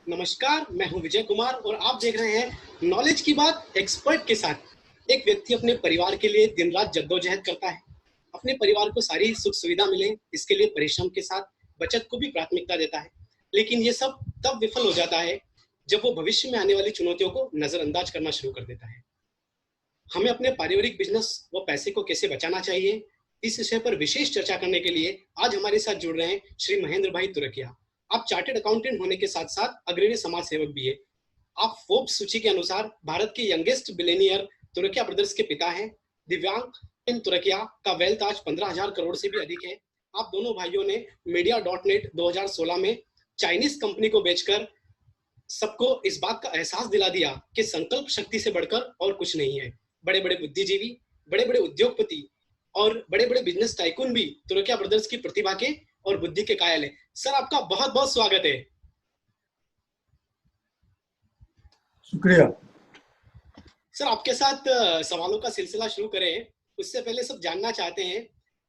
नमस्कार, मैं हूं विजय कुमार और आप देख रहे हैं नॉलेज की बात एक्सपर्ट के साथ। एक व्यक्ति अपने परिवार के लिए दिन रात जद्दोजहद करता है। अपने परिवार को सारी सुख सुविधा मिले, इसके लिए परिश्रम के साथ बचत को भी प्राथमिकता देता है। लेकिन ये सब तब विफल हो जाता है जब वो भविष्य में आने वाली चुनौतियों को नजरअंदाज करना शुरू कर देता है। हमें अपने पारिवारिक बिजनेस व पैसे को कैसे बचाना चाहिए, इस विषय पर विशेष चर्चा करने के लिए आज हमारे साथ जुड़ रहे हैं श्री महेंद्र भाई तुरकिया। आप चार्टेड अकाउंटेंट होने के साथ साथ अग्रणी समाज सेवक भी है। आप फोर्ब्स सूची के अनुसार भारत के यंगेस्ट बिलियनियर तुरकिया ब्रदर्स के पिता हैं। दिव्यांग इन तुरकिया का वेल्थ आज 15,000 करोड़ से भी अधिक है। आप दोनों भाइयों ने मीडिया डॉट नेट 2016 में चाइनीज कंपनी को बेचकर सबको इस बात का एहसास दिला दिया कि संकल्प शक्ति से बढ़कर और कुछ नहीं है। बड़े बड़े बुद्धिजीवी, बड़े बड़े उद्योगपति और बड़े बड़े बिजनेस टाइकून भी तुरकिया ब्रदर्स की प्रतिभा के और बुद्धि के कायल है। सर, आपका बहुत बहुत स्वागत है। शुक्रिया। सर, आपके साथ सवालों का सिलसिला शुरू करें उससे पहले सब जानना चाहते हैं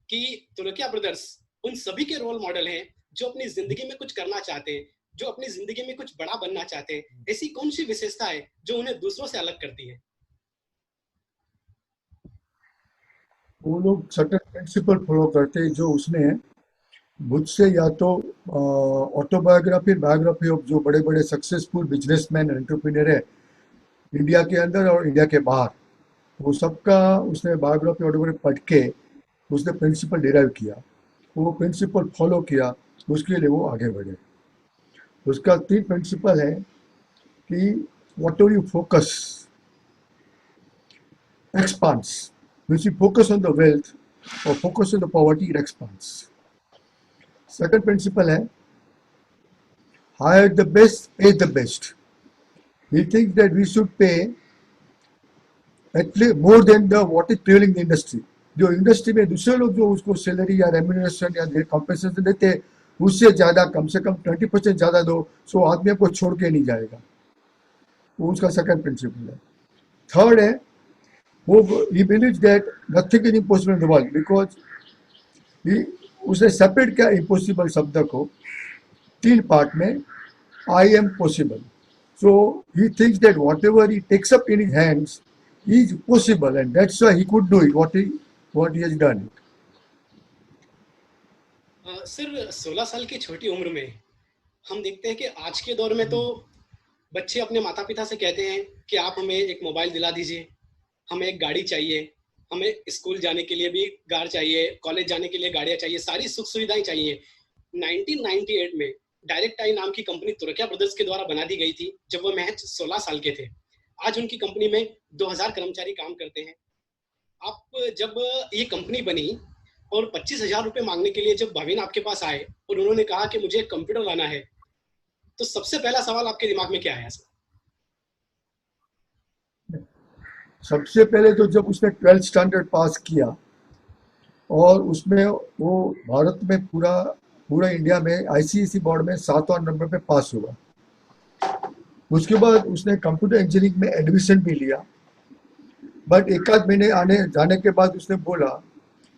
कि तुरकिया ब्रदर्स उन सभी के रोल मॉडल हैं जो अपनी जिंदगी में कुछ करना चाहते हैं, जो अपनी जिंदगी में कुछ बड़ा बनना चाहते हैं। ऐसी कौन सी विशेषता है जो उन्हें दूसरों से अलग करती है? वो लोग सर्टेन प्रिंसिपल फॉलो करते हैं जो उसमें है। मुझसे या तो ऑटोबायोग्राफी, बायोग्राफी ऑफ जो बड़े बड़े सक्सेसफुल बिजनेसमैन एंटरप्रेन्योर है इंडिया के अंदर और इंडिया के बाहर, वो सबका उसने बायोग्राफी ऑटोग्राफी पढ़ के उसने प्रिंसिपल डिराइव किया, वो प्रिंसिपल फॉलो किया, उसके लिए वो आगे बढ़े। उसका 3 प्रिंसिपल है कि what ever you focus expands. If you focus on the wealth or focus on the poverty, it expands. Second principle है hire the best, pay the best. He thinks that we should pay at least more than the what is prevailing in the industry. जो industry में दूसरे लोग जो उसको salary या remuneration या compensation देते हैं उससे ज़्यादा, कम से कम 20% ज़्यादा दो, सो आदमी को छोड़ के नहीं जाएगा। वो उसका सेकंड प्रिंसिपल है। थर्ड है he believes that nothing is impossible in the world because उसने सेपरेट किया इम्पॉसिबल शब्द को 3 पार्ट में, I am possible. So he thinks that whatever he takes up in his hands is possible and that's why he could do it what he has done it. Sir, 16 साल की छोटी उम्र में हम देखते हैं कि आज के दौर में तो बच्चे अपने माता पिता से कहते हैं कि आप हमें एक मोबाइल दिला दीजिए, हमें एक गाड़ी चाहिए, हमें स्कूल जाने के लिए भी कार चाहिए, कॉलेज जाने के लिए गाड़ियां चाहिए, सारी सुख सुविधाएं चाहिए। 1998 में डायरेक्ट आई नाम की कंपनी तुरकिया ब्रदर्स के द्वारा बना दी गई थी जब वो महज 16 साल के थे। आज उनकी कंपनी में 2000 कर्मचारी काम करते हैं। आप जब ये कंपनी बनी और 25,000 रुपए मांगने के लिए जब भावीन आपके पास आए और उन्होंने कहा कि मुझे एक कंप्यूटर लाना है, तो सबसे पहला सवाल आपके दिमाग में क्या आया? सबसे पहले तो जब उसने 12th स्टैंडर्ड पास किया और उसमें वो भारत में पूरा इंडिया में आईसीएसई बोर्ड में 7वां नंबर पे पास हुआ। उसके बाद उसने कंप्यूटर इंजीनियरिंग में एडमिशन भी लिया, बट एक आध महीने आने जाने के बाद उसने बोला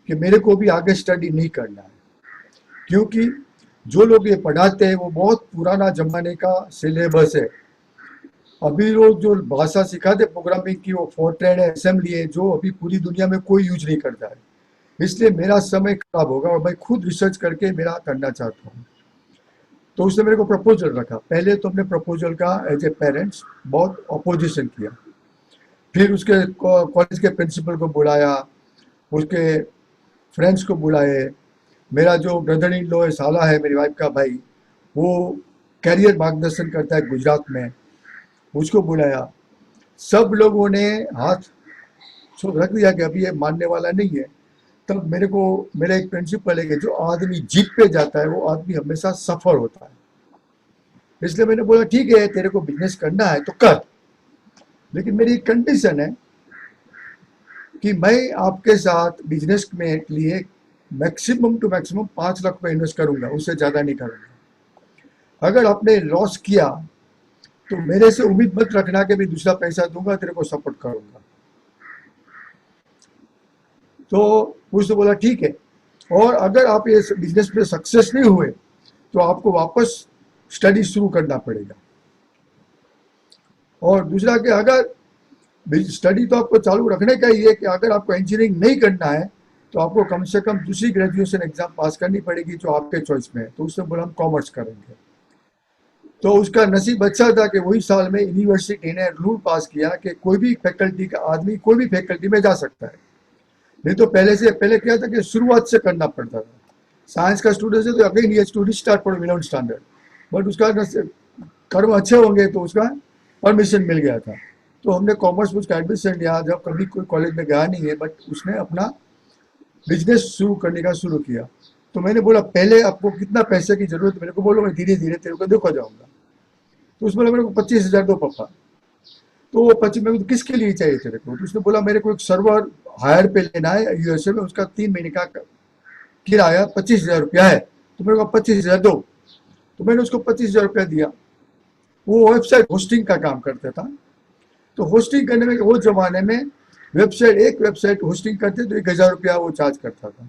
कि मेरे को भी आगे स्टडी नहीं करना है, क्योंकि जो लोग ये पढ़ाते हैं वो बहुत पुराना जमाने का सिलेबस है। अभी लोग जो भाषा सिखाते प्रोग्रामिंग की वो फोर्ट्रेन है, असेंबली है, जो अभी पूरी दुनिया में कोई यूज नहीं करता है। इसलिए मेरा समय खराब होगा और मैं खुद रिसर्च करके मेरा करना चाहता हूँ। तो उसने मेरे को प्रपोजल रखा। पहले तो हमने प्रपोजल का एज ए पेरेंट्स बहुत अपोजिशन किया, फिर उसके कॉलेज के प्रिंसिपल को बुलाया, उसके फ्रेंड्स को बुलाए, मेरा जो ब्रदर इन लॉ है, साला है मेरी वाइफ का भाई, वो कैरियर मार्गदर्शन करता है गुजरात में, उसको बुलाया। सब लोगों ने हाथ रख दिया कि अभी ये मानने वाला नहीं है। तब मेरा एक प्रिंसिपल है कि जो आदमी जीत पे जाता है वो आदमी हमेशा सफल होता है। इसलिए मैंने बोला ठीक है, तेरे को बिजनेस करना है तो कर, लेकिन मेरी कंडीशन है कि मैं आपके साथ बिजनेस में लिए मैक्सिमम टू मैक्सिमम 5 लाख रुपए इन्वेस्ट करूंगा, उससे ज़्यादा नहीं करूंगा। अगर आपने लॉस किया तो मेरे से उम्मीद मत रखना कि मैं दूसरा पैसा दूंगा, तेरे को सपोर्ट करूंगा। तो उसने बोला ठीक है, और अगर आप ये बिजनेस में सक्सेस नहीं हुए तो आपको वापस स्टडी शुरू करना पड़ेगा। और दूसरा कि अगर स्टडी तो आपको चालू रखने का ही है कि अगर आपको इंजीनियरिंग नहीं करना है तो आपको कम से कम दूसरी ग्रेजुएशन एग्जाम पास करनी पड़ेगी जो आपके चॉइस में है। तो उसने बोला हम कॉमर्स करेंगे। तो उसका नसीब अच्छा था कि वही साल में यूनिवर्सिटी ने रूल पास किया कि कोई भी फैकल्टी का आदमी कोई भी फैकल्टी में जा सकता है। नहीं तो पहले क्या था कि शुरुआत से करना पड़ता था। साइंस का स्टूडेंट है तो अगेन ये student start from 11th standard, but उसका कर्म अच्छे होंगे तो उसका परमिशन मिल गया था। तो हमने कॉमर्स में उसका एडमिशन लिया, जब कभी कोई कॉलेज में गया नहीं है, बट उसने अपना बिजनेस शुरू करने का शुरू किया। तो मैंने बोला पहले आपको कितना पैसे की जरूरत है, मेरे को बोलो, मैं धीरे धीरे तेरे को देखो जाऊंगा। तो उसने बोला मेरे को 25,000 दो पापा। तो वो 25 मेरे को किसके लिए चाहिए तेरे को? तो उसने बोला मेरे को एक सर्वर हायर पे लेना है यूएसए में, उसका 3 महीने का किराया 25,000 रुपया है, तो मेरे को 25,000 दो। तो मैंने उसको 25,000 रुपया दिया। वो वेबसाइट होस्टिंग का काम करता था। तो होस्टिंग करने में वो जमाने में एक वेबसाइट होस्टिंग करते तो 1,000 रुपया वो चार्ज करता था,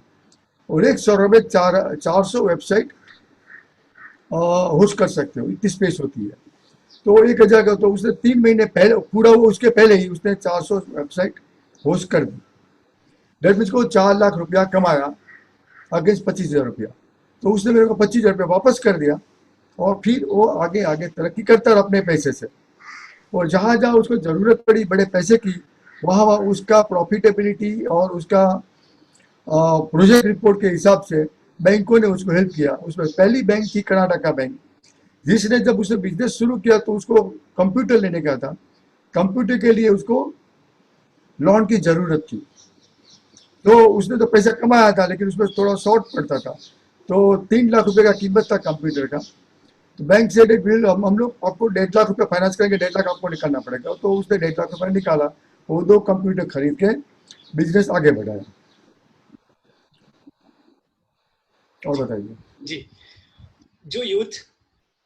और एक सर्वर में 400 वेबसाइट होस्ट कर सकते हो, इतनी स्पेस होती है। तो 1,000 का, तो उसने 3 महीने पहले पूरा, वो उसके पहले ही उसने 400 वेबसाइट होस्ट कर दी। डेट मीन्स को 4 लाख रुपया कमाया अगेंस्ट 25,000 रुपया। तो उसने मेरे को 25,000 रुपया वापस कर दिया, और फिर वो आगे आगे तरक्की करता रहा अपने पैसे से। और जहाँ जहाँ उसको ज़रूरत पड़ी बड़े पैसे की, वहाँ वहाँ उसका प्रॉफिटेबिलिटी और उसका प्रोजेक्ट रिपोर्ट के हिसाब से बैंकों ने उसको हेल्प किया। उसमें पहली बैंक थी कर्नाटका बैंक, जिसने जब उसने बिजनेस शुरू किया तो उसको कंप्यूटर लेने का था। कंप्यूटर के लिए उसको लोन की ज़रूरत थी। तो उसने तो पैसा कमाया था, लेकिन उसमें थोड़ा शॉर्ट पड़ता था। तो 3 लाख रुपए का कीमत था कंप्यूटर का। तो बैंक से हम लोग आपको 1.5 लाख रुपया फाइनेंस करेंगे, 1.5 लाख आपको निकालना पड़ेगा। तो उसने 1.5 लाख रुपया निकाला, वो 2 कंप्यूटर खरीद के बिजनेस आगे बढ़ाया। और जी बताइए। जी। जो यूथ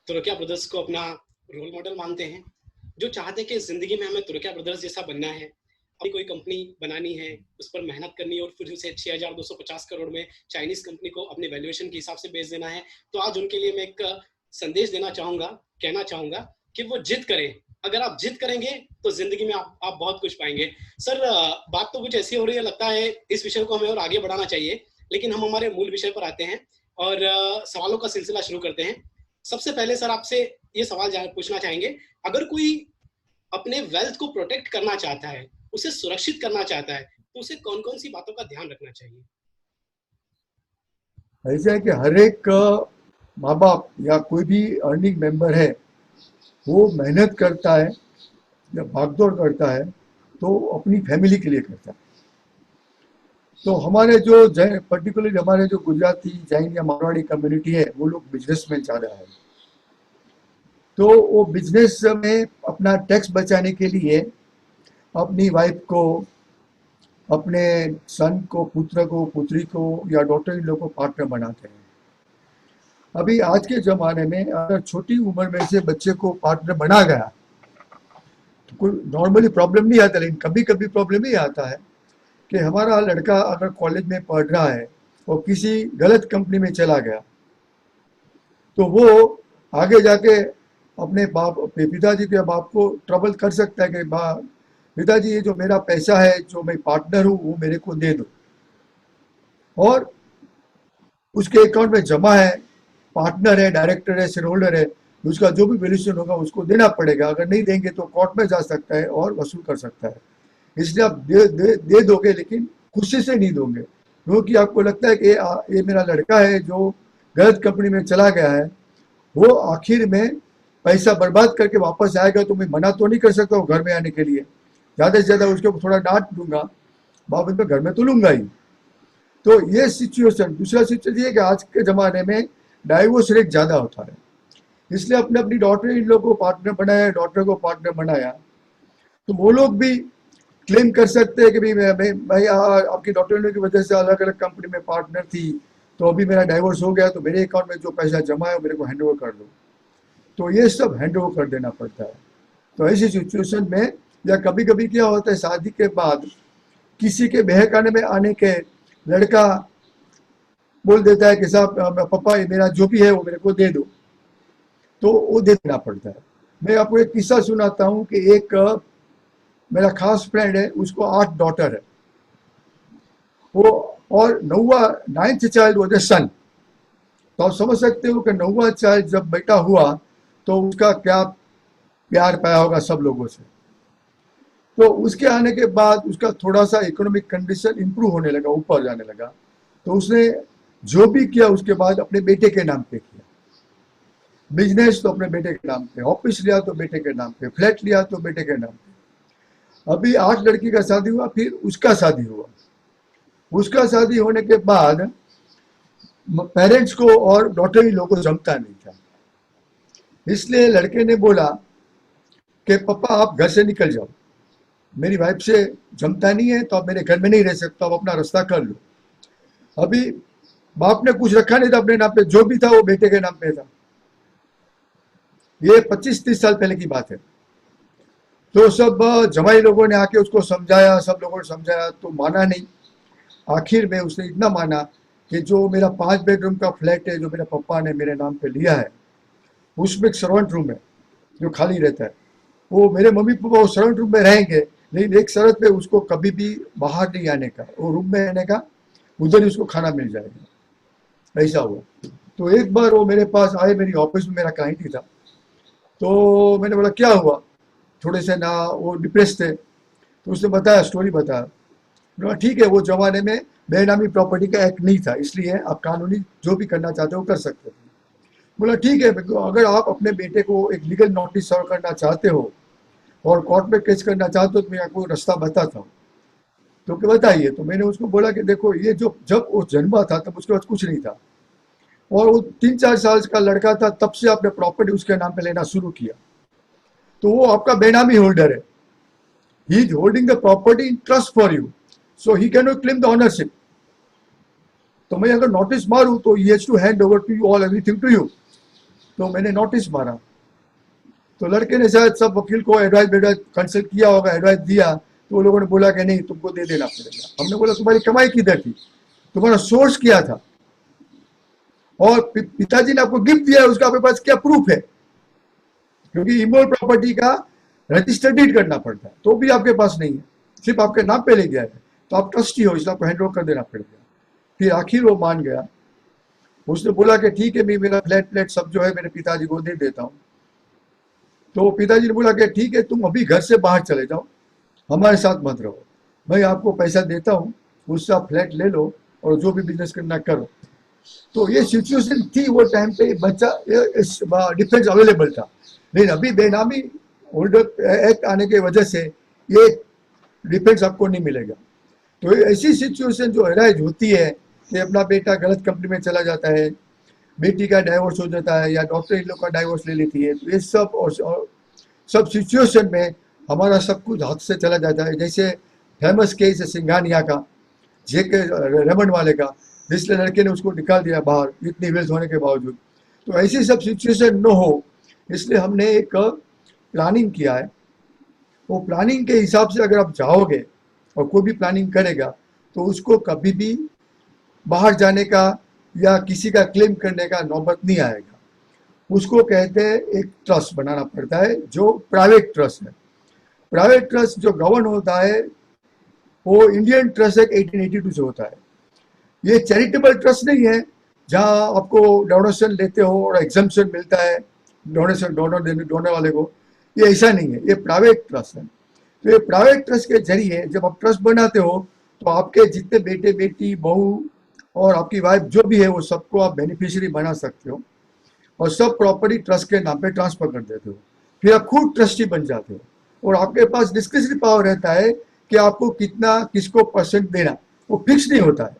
तुर्किया ब्रदर्स को अपना रोल मॉडल मानते हैं, जो चाहते हैं कि जिंदगी में हमें तुर्किया ब्रदर्स जैसा बनना है, अपनी कोई कंपनी बनानी है, उस पर मेहनत करनी है और फिर उसे 6,250 करोड़ में चाइनीज कंपनी को अपने वैल्यूएशन के हिसाब से बेच देना है, तो आज उनके लिए मैं एक संदेश देना चाहूंगा, कहना चाहूंगा कि वो जिद करें। अगर आप जिद करेंगे तो जिंदगी में आप बहुत कुछ पाएंगे। सर, बात तो कुछ ऐसी हो रही है, लगता है इस विषय को हमें और आगे बढ़ाना चाहिए, लेकिन हम हमारे मूल विषय पर आते हैं और सवालों का सिलसिला शुरू करते हैं। सबसे पहले सर आपसे ये सवाल पूछना चाहेंगे, अगर कोई अपने वेल्थ को प्रोटेक्ट करना चाहता है, उसे सुरक्षित करना चाहता है, तो उसे कौन कौन सी बातों का ध्यान रखना चाहिए? ऐसा है कि हर एक माँ बाप या कोई भी अर्निंग मेंबर है, वो मेहनत करता है या भागदौड़ करता है तो अपनी फैमिली के लिए करता है। तो हमारे जो पर्टिकुलरली हमारे जो गुजराती, जैन या मारवाड़ी कम्युनिटी है, वो लोग बिजनेस में ज़्यादा है। तो वो बिजनेस में अपना टैक्स बचाने के लिए अपनी वाइफ को, अपने सन को, पुत्र को, पुत्री को या डॉटर इन लोग को पार्टनर बनाते हैं। अभी आज के ज़माने में अगर छोटी उम्र में से बच्चे को पार्टनर बना गया तो कोई नॉर्मली प्रॉब्लम नहीं आता, लेकिन कभी कभी प्रॉब्लम ये आता है कि हमारा लड़का अगर कॉलेज में पढ़ रहा है और किसी गलत कंपनी में चला गया, तो वो आगे जाके अपने पिताजी के बाप को ट्रबल कर सकता है कि पिताजी, ये जो मेरा पैसा है, जो मैं पार्टनर हूँ, वो मेरे को दे दो। और उसके अकाउंट में जमा है, पार्टनर है, डायरेक्टर है, शेयर होल्डर है, उसका जो भी वैल्यूएशन होगा उसको देना पड़ेगा। अगर नहीं देंगे तो कोर्ट में जा सकता है और वसूल कर सकता है। इसलिए आप दे दोगे, लेकिन खुशी से नहीं दोगे, क्योंकि आपको लगता है कि ये मेरा लड़का है जो गलत कंपनी में चला गया है, वो आखिर में पैसा बर्बाद करके वापस आएगा, तो मैं मना तो नहीं कर सकता हूँ घर में आने के लिए। ज़्यादा से ज़्यादा उसको थोड़ा डांट दूंगा, बाद में घर में तो लूंगा ही। तो ये सिचुएशन। दूसरा सिचुएशन ये कि आज के ज़माने में डाइवोर्स रेट ज़्यादा होता है, इसलिए अपने अपनी डॉटर इन लोग को पार्टनर बनाया, डॉटर को पार्टनर बनाया, तो वो लोग भी क्लेम कर सकते हैं कि भाई आपकी डॉटर इन लॉ की वजह से अलग अलग कंपनी में पार्टनर थी, तो अभी मेरा डाइवोर्स हो गया, तो मेरे अकाउंट में जो पैसा जमा है मेरे को हैंड ओवर कर दो। तो ये सब हैंड ओवर कर देना पड़ता है। तो ऐसी सिचुएशन में, या कभी कभी क्या होता है, शादी के बाद किसी के बहकाने में आने के लड़का बोल देता है कि साहब पापा, ये मेरा जो भी है वो मेरे को दे दो, तो वो दे देना पड़ता है। मैं आपको एक किस्सा सुनाता हूँ कि एक मेरा खास फ्रेंड है, उसको 8 डॉटर है, वो, और नौवा 9th चाइल्ड वो सन। तो आप समझ सकते हो कि नौवा चाइल्ड जब बेटा हुआ तो उसका क्या प्यार पाया होगा सब लोगों से। तो उसके आने के बाद उसका थोड़ा सा इकोनॉमिक कंडीशन इंप्रूव होने लगा, ऊपर जाने लगा। तो उसने जो भी किया उसके बाद अपने बेटे के नाम पे किया। बिजनेस तो अपने बेटे के नाम पे, ऑफिस लिया तो बेटे के नाम पे, फ्लैट लिया तो बेटे के नाम पे। अभी 8 लड़की का शादी हुआ, फिर उसका शादी हुआ। उसका शादी होने के बाद पेरेंट्स को और डॉटर इन लोगों को जमता नहीं था, इसलिए लड़के ने बोला कि पापा आप घर से निकल जाओ, मेरी वाइफ से जमता नहीं है तो आप मेरे घर में नहीं रह सकता, आप अपना रास्ता कर लो। अभी बाप ने कुछ रखा नहीं था अपने नाम पे, जो भी था वो बेटे के नाम पे था। ये 25-30 साल पहले की बात है। तो सब जमाई लोगों ने आके उसको समझाया, सब लोगों ने समझाया तो माना नहीं। आखिर में उसने इतना माना कि जो मेरा 5 बेडरूम का फ्लैट है जो मेरे पापा ने मेरे नाम पे लिया है, उसमें एक सर्वेंट रूम है जो खाली रहता है, वो मेरे मम्मी पापा वो सर्वेंट रूम में रहेंगे, लेकिन एक शर्त पे उसको कभी भी बाहर नहीं आने का, वो रूम में रहने का, उधर ही उसको खाना मिल जाएगा। ऐसा हुआ। तो एक बार वो मेरे पास आए, मेरी ऑफिस में मेरा क्लाइंट ही था। तो मैंने बोला क्या हुआ, थोड़े से ना वो डिप्रेस थे। तो उसने बताया, स्टोरी बताया। बोला ठीक है, वो जमाने में बेनामी प्रॉपर्टी का एक्ट नहीं था, इसलिए आप कानूनी जो भी करना चाहते हो कर सकते थे। बोला ठीक है, अगर आप अपने बेटे को एक लीगल नोटिस सर्व करना चाहते हो और कोर्ट में केस करना चाहते हो तो मैं आपको रास्ता बताता हूँ। तो क्या बताइए। तो मैंने उसको बोला कि देखो, ये जो जब वो जन्मा था तब उसके पास कुछ नहीं था, और वो 3-4 साल का लड़का था तब से आपने प्रॉपर्टी उसके नाम पे लेना शुरू किया, तो वो आपका बेनामी होल्डर है। He is holding the property in trust for you, so he can not claim the ownership. तो मैं अगर नोटिस मारूं तो he has to hand over to you all everything to you. तो मैंने नोटिस मारा, तो लड़के ने शायद सब वकील को एडवाइस कंसल्ट किया होगा, एडवाइस दिया, तो वो लोगों ने बोला कि नहीं तुमको दे देना पड़ेगा। हमने बोला तुम्हारी कमाई किधर थी, तुम्हारा सोर्स क्या था, और पिताजी ने आपको गिफ्ट दिया है उसका आपके पास क्या प्रूफ है, क्योंकि इमोल प्रॉपर्टी का रजिस्टर डीड करना पड़ता है, तो भी आपके पास नहीं है, सिर्फ आपके नाम पे ले गया है, तो आप ट्रस्टी हो इसलिए आपको हैंड ओवर कर देना पड़ेगा। फिर आखिर वो मान गया। उसने बोला कि ठीक है, मैं मेरा फ्लैट सब जो है मेरे पिताजी को दे देता हूँ। तो पिताजी ने बोला कि ठीक है, तुम अभी घर से बाहर चले जाओ, हमारे साथ मत रहो, मैं आपको पैसा देता हूँ, उससे आप फ्लैट ले लो और जो भी बिजनेस करना करो। तो ये सिचुएशन थी वो टाइम पे, बच्चा डिफेंस अवेलेबल था, लेकिन अभी बेनामी होल्डर एक्ट आने की वजह से ये डिफेंस आपको नहीं मिलेगा। तो ऐसी सिचुएशन जो अराइज होती है कि अपना बेटा गलत कंपनी में चला जाता है, बेटी का डाइवोर्स हो जाता है, या डॉक्टर इन लोग का डाइवोर्स ले लेती है, तो ये सब और सब सिचुएशन में हमारा सब कुछ हाथ से चला जाता है। जैसे फेमस केस है सिंघानिया का, जेके रेमंड वाले का, जिसने लड़के ने उसको निकाल दिया बाहर इतनी वेल्थ होने के बावजूद। तो ऐसी सब सिचुएशन न हो, इसलिए हमने एक प्लानिंग किया है। वो प्लानिंग के हिसाब से अगर आप जाओगे और कोई भी प्लानिंग करेगा तो उसको कभी भी बाहर जाने का या किसी का क्लेम करने का नौबत नहीं आएगा। उसको कहते हैं एक ट्रस्ट बनाना पड़ता है जो प्राइवेट ट्रस्ट है। प्राइवेट ट्रस्ट जो गवर्न होता है वो इंडियन ट्रस्ट एक्ट 1882 से होता है। ये चैरिटेबल ट्रस्ट नहीं है जहां आपको डोनेशन लेते हो और एग्जम्पशन मिलता है डोनर वाले को, ये ऐसा नहीं है, ये प्राइवेट ट्रस्ट है। तो ये प्राइवेट ट्रस्ट के जरिए जब आप ट्रस्ट बनाते हो तो आपके जितने बेटे बेटी बहू और आपकी वाइफ जो भी है वो सबको आप बेनिफिशियरी बना सकते हो, और सब प्रॉपर्टी ट्रस्ट के नाम पे ट्रांसफर कर देते हो। फिर आप खुद ट्रस्टी बन जाते हो और आपके पास डिस्क्रिशनरी पावर रहता है कि आपको कितना किसको परसेंट देना, वो फिक्स नहीं होता है।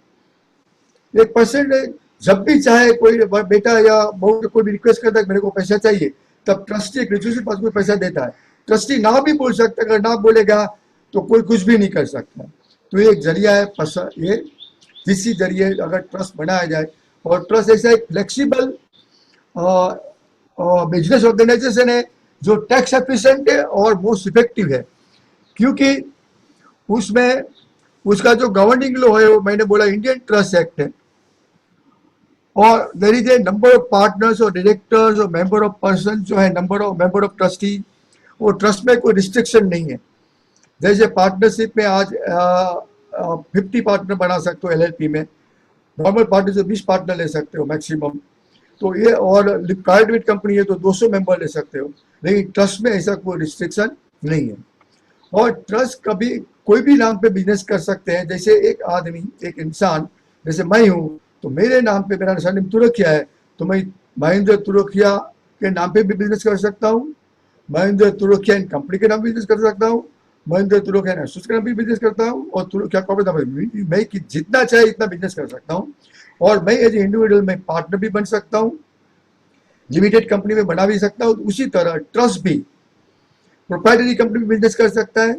1% जब भी चाहे कोई बेटा या बहू कोई भी रिक्वेस्ट करता है मेरे को पैसा चाहिए, तब ट्रस्टी एक रजिस्ट्रेशन पास में पैसा देता है। ट्रस्टी ना भी बोल सकता है, अगर ना बोलेगा तो कोई कुछ भी नहीं कर सकता। तो ये एक जरिया है, ये जिसके जरिए अगर ट्रस्ट बनाया जाए, और ट्रस्ट ऐसा एक फ्लेक्सिबल बिजनेस ऑर्गेनाइजेशन है जो टैक्स एफिशिएंट है और मोस्ट इफेक्टिव है, क्योंकि उसमें उसका जो गवर्निंग लॉ है वो मैंने बोला इंडियन ट्रस्ट एक्ट है। और there is a number of partners और डायरेक्टर्स और मेंबर ऑफ पर्सन जो है, नंबर ऑफ ट्रस्टी, वो ट्रस्ट में कोई रिस्ट्रिक्शन नहीं है। जैसे पार्टनरशिप में आज 50 पार्टनर बना सकते हो एलएलपी में, नॉर्मल पार्टी से 20 पार्टनर ले सकते हो मैक्सिमम। तो ये, और प्राइवेट कंपनी है तो 200 मेंबर ले सकते हो, लेकिन ट्रस्ट में ऐसा कोई रिस्ट्रिक्शन नहीं है। और ट्रस्ट कभी कोई भी नाम पे बिजनेस कर सकते हैं। जैसे एक आदमी, एक इंसान, जैसे मैं हूँ तो मेरे नाम पे, मेरा सरनेम तुरखिया है, तो मैं महेंद्र तुरखिया के नाम पे भी बिजनेस कर सकता हूँ, महेंद्र तुरखिया इन कंपनी के नाम बिजनेस कर सकता हूँ, महेंद्र तुरखिया एसोसिएट के नाम भी बिजनेस करता हूँ, और तुरखिया कॉर्पोरेट मैं जितना चाहे इतना बिजनेस कर सकता हूँ। और मैं एज इंडिविजुअल में पार्टनर भी बन सकता हूँ, लिमिटेड कंपनी में बना भी सकता हूँ। उसी तरह ट्रस्ट भी प्रोप्राइटरी कंपनी में बिजनेस कर सकता है,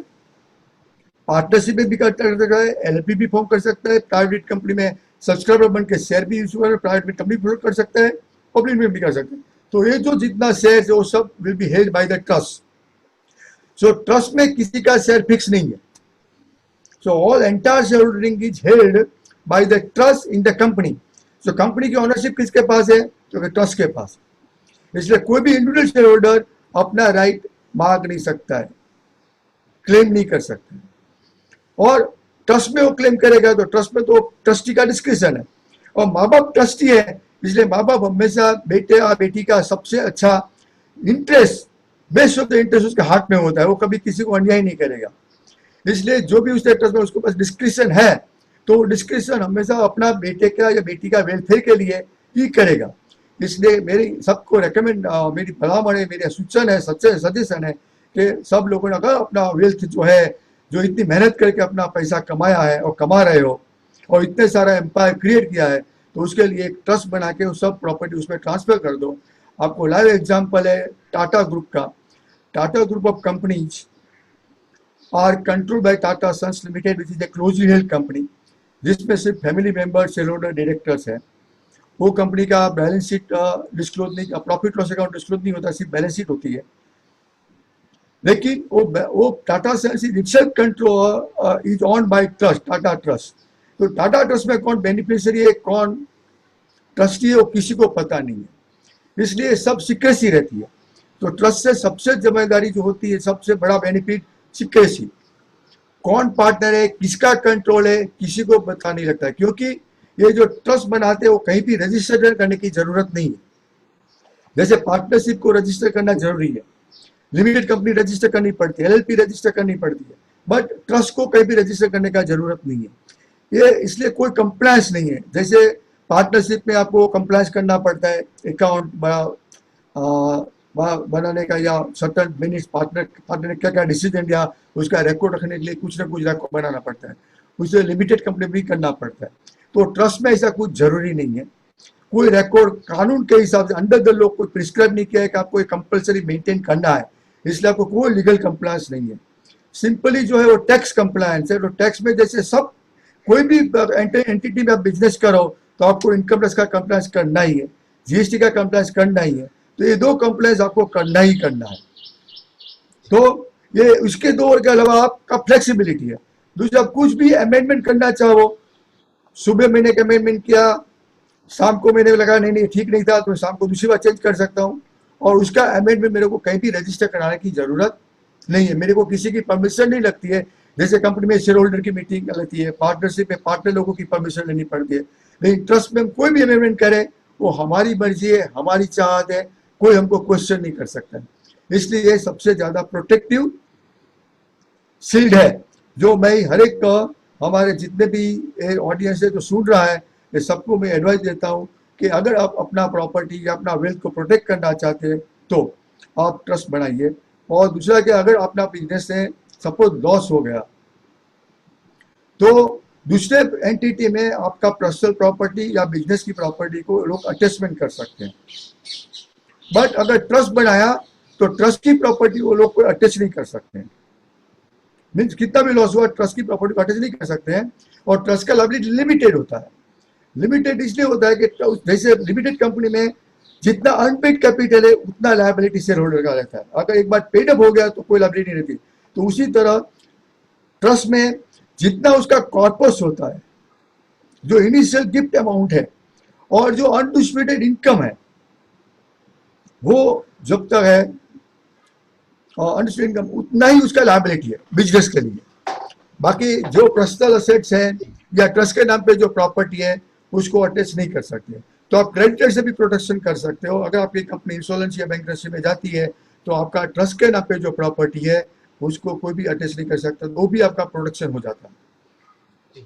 पार्टनरशिप में भी कर सकता है, एलएलपी भी फॉर्म कर सकता है, प्राइवेट कंपनी में सब्सक्राइबर बन के शेयर भी इशू कर, प्राइवेट कंपनी फ्लोट कर सकता है, पब्लिक में भी कर सकता है। तो ये जो जितना शेयर है वो सब will be held by the trust. So trust में किसी का शेयर फिक्स नहीं है। So all entire share holding is held by the trust in the company. So company की ओनरशिप किसके पास है? तो ट्रस्ट के पास। इसलिए कोई भी इंडिविजुअल शेयर होल्डर अपना राइट मांग नहीं सकता है, क्लेम नहीं कर सकता है। और ट्रस्ट में वो क्लेम करेगा तो ट्रस्ट में तो ट्रस्टी का डिस्क्रिप्शन है, और माँ बाप ट्रस्टी है, इसलिए माँ बाप हमेशा बेटे और बेटी का सबसे अच्छा interest, best of the interest उसके हाथ में होता है, वो कभी किसी को अन्याय नहीं करेगा। इसलिए जो भी उसके ट्रस्ट में उसके पास डिस्क्रिप्शन है तो डिस्क्रिप्शन हमेशा अपना बेटे का या बेटी का वेलफेयर के लिए ही करेगा। इसलिए मेरी सबको रेकमेंड, मेरी भलामण है, मेरी सूचन है, सजेशन है कि सब लोगों ने अगर अपना वेल्थ जो है, जो इतनी मेहनत करके अपना पैसा कमाया है और कमा रहे हो और इतने सारा एम्पायर क्रिएट किया है, तो उसके लिए एक ट्रस्ट बना के उस सब प्रॉपर्टी उसमें ट्रांसफर कर दो। आपको लाइव एग्जांपल है टाटा ग्रुप का। Tata group of companies are controlled by Tata Sons limited, which is a closely held company, जिसमें सिर्फ family member, share holder, directors है। वो कंपनी का बैलेंस शीट डिस्क्लोज नहीं, प्रॉफिट लॉस अकाउंट डिस्क्लोज नहीं होता, सिर्फ बैलेंस शीट होती है। लेकिन वो Tata Sons is itself control is on by trust, Tata trust. तो टाटा ट्रस्ट में कौन बेनिफिशियरी है, कौन ट्रस्टी है, वो किसी को पता नहीं है, इसलिए सब सीक्रेसी रहती है। तो ट्रस्ट से सबसे जिम्मेदारी जो होती है, सबसे बड़ा बेनिफिट सीक्रेसी। कौन पार्टनर है, किसका कंट्रोल है, किसी को पता नहीं लगता है, क्योंकि ये जो ट्रस्ट बनाते हैं वो कहीं भी रजिस्टर करने की जरूरत नहीं है। जैसे पार्टनरशिप को रजिस्टर करना जरूरी है, लिमिटेड कंपनी रजिस्टर करनी पड़ती है, एलएलपी रजिस्टर करनी पड़ती है, बट ट्रस्ट को कहीं भी रजिस्टर करने का जरूरत नहीं है। ये इसलिए कोई कंप्लायंस नहीं है। जैसे पार्टनरशिप में आपको कंप्लायंस करना पड़ता है, अकाउंट बनाने का, या सर्टन मिनट्स पार्टनर क्या क्या डिसीजन या उसका रिकॉर्ड रखने के लिए कुछ ना कुछ रिकॉर्ड बनाना पड़ता है, उसे लिमिटेड कंपनी भी करना पड़ता है। तो ट्रस्ट में ऐसा कुछ जरूरी नहीं है। कोई रिकॉर्ड कानून के हिसाब से अंडर द लॉ कोई प्रिस्क्राइब नहीं किया है कि आपको कंपल्सरी मेंटेन करना है, इसलिए आपको कोई लीगल कंप्लायंस नहीं है। सिंपली जो है वो टैक्स कंप्लायंस है। तो टैक्स में जैसे सब कोई भी एंटिटी में आप बिजनेस करो तो आपको इनकम टैक्स का कंप्लायंस करना ही है, जीएसटी का कंप्लायंस करना ही है। तो ये दो कंप्लायंस आपको करना ही करना है। तो ये उसके दो और के अलावा आपका फ्लेक्सिबिलिटी है। दूसरा, कुछ भी अमेंडमेंट करना चाहो, सुबह मैंने एक अमेंडमेंट किया, शाम को मैंने लगा नहीं नहीं ठीक नहीं था, तो शाम को दूसरी बार चेंज कर सकता हूँ, और उसका अमेंडमेंट मेरे को कहीं भी रजिस्टर कराने की जरूरत नहीं है, मेरे को किसी की परमिशन नहीं लगती है। जैसे कंपनी में शेयर होल्डर की मीटिंग लगती है, पार्टनरशिप में पार्टनर लोगों की परमिशन लेनी पड़ती है, लेकिन ट्रस्ट में हम कोई भी अमेंडमेंट करें वो हमारी मर्जी है, हमारी चाहत है, कोई हमको क्वेश्चन नहीं कर सकता है। इसलिए ये सबसे ज्यादा प्रोटेक्टिव शील्ड है, जो मैं हर एक हमारे जितने भी ऑडियंस है जो सुन रहा है, ये सबको मैं एडवाइस देता हूँ कि अगर आप अपना प्रॉपर्टी या अपना वेल्थ को प्रोटेक्ट करना चाहते हैं तो आप ट्रस्ट बनाइए। और दूसरा कि अगर अपना बिजनेस है सपोज लॉस हो गया तो दूसरे एंटिटी में आपका पर्सनल प्रॉपर्टी या बिजनेस की प्रॉपर्टी को लोग अटैचमेंट कर सकते हैं, बट अगर ट्रस्ट बनाया तो ट्रस्ट की प्रॉपर्टी वो लोग कोई अटैच नहीं कर सकते हैं। मीन्स कितना भी लॉस हुआ ट्रस्ट की प्रॉपर्टी को अटैच नहीं कर सकते हैं। और ट्रस्ट का लायबिलिटी लिमिटेड होता है। लिमिटेड इसलिए होता है कि जैसे लिमिटेड कंपनी में जितना अनपेड कैपिटल है उतना लायबिलिटी शेयर होल्डर का रहता है, अगर एक बार पेड अप हो गया तो कोई लायबिलिटी नहीं रहती। तो उसी तरह ट्रस्ट में जितना उसका कॉर्पस होता है, जो इनिशियल गिफ्ट अमाउंट है, और जो अनडिस्प्यूटेड इनकम है वो जब तक है अनडिस्प्यूटेड इनकम उतना ही उसका लायबिलिटी है बिजनेस के लिए। बाकी जो पर्सनल असेट्स हैं या ट्रस्ट के नाम पे जो प्रॉपर्टी है उसको अटैच नहीं कर सकते। तो आप क्रेडिटर से भी प्रोटेक्शन कर सकते हो। अगर आपकी कंपनी इंश्योरेंस या बैंक्रप्सी में जाती है तो आपका ट्रस्ट के नाम पे जो प्रॉपर्टी है उसको कोई भी अटैच नहीं कर सकता, वो भी आपका प्रोटेक्शन हो जाता है। जी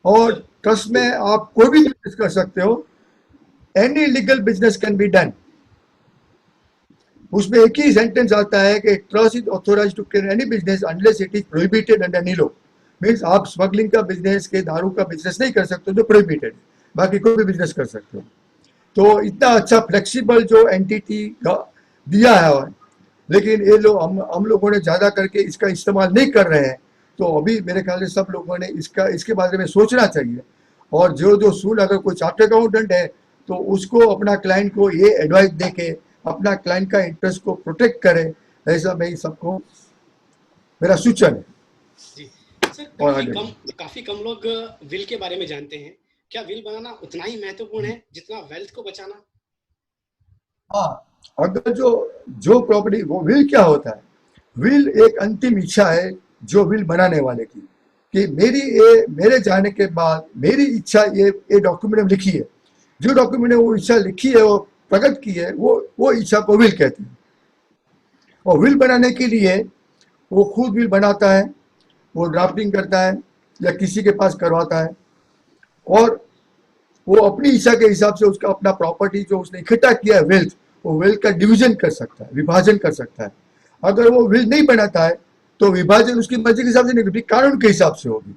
और सर। ट्रस्ट में आप कोई भी बिजनेस कर सकते हो, any legal business can be done. उसमें एक ही सेंटेंस आता है कि trust is authorized to carry any business unless it is prohibited under any law. Means आप स्मगलिंग का बिजनेस के दारू का बिजनेस नहीं कर सकते जो प्रोहिबिटेड, बाकी कोई भी बिजनेस कर सकते हो। तो इतना अच्छा फ्लेक्सिबल जो एंटिटी दिया है, लेकिन ये लोग हम लोगों ने ज़्यादा करके इसका इस्तेमाल नहीं कर रहे हैं। तो अभी मेरे ख्याल से सब लोगों ने इसके बारे में सोचना चाहिए। और जो जो सुन अगर कोई चार्टर्ड अकाउंटेंट है तो उसको अपना क्लाइंट को ये एडवाइस दे के अपना क्लाइंट का इंटरेस्ट को प्रोटेक्ट करे, ऐसा मैं सबको मेरा सूचन है। जी सर, और आगे काफी कम लोग विल के बारे में जानते हैं। क्या विल बनाना उतना ही महत्वपूर्ण है जितना वेल्थ को बचाना? हाँ, अगर जो जो प्रॉपर्टी वो विल क्या होता है, विल एक अंतिम इच्छा है जो विल बनाने वाले की, कि मेरे जाने के बाद मेरी इच्छा ये डॉक्यूमेंट में लिखी है। जो डॉक्यूमेंट में वो इच्छा लिखी है, वो प्रकट की है, वो इच्छा को विल कहते हैं। और विल बनाने के लिए वो खुद विल बनाता है, वो ड्राफ्टिंग करता है या किसी के पास करवाता है, और वो अपनी इच्छा के हिसाब से उसका अपना प्रॉपर्टी जो उसने इकट्ठा किया है वेल्थ, वो वेल्थ का डिवीजन कर सकता है, विभाजन कर सकता है। अगर वो विल नहीं बनाता है तो विभाजन उसकी मर्जी के हिसाब से नहीं होगी, कानून के हिसाब से होगी।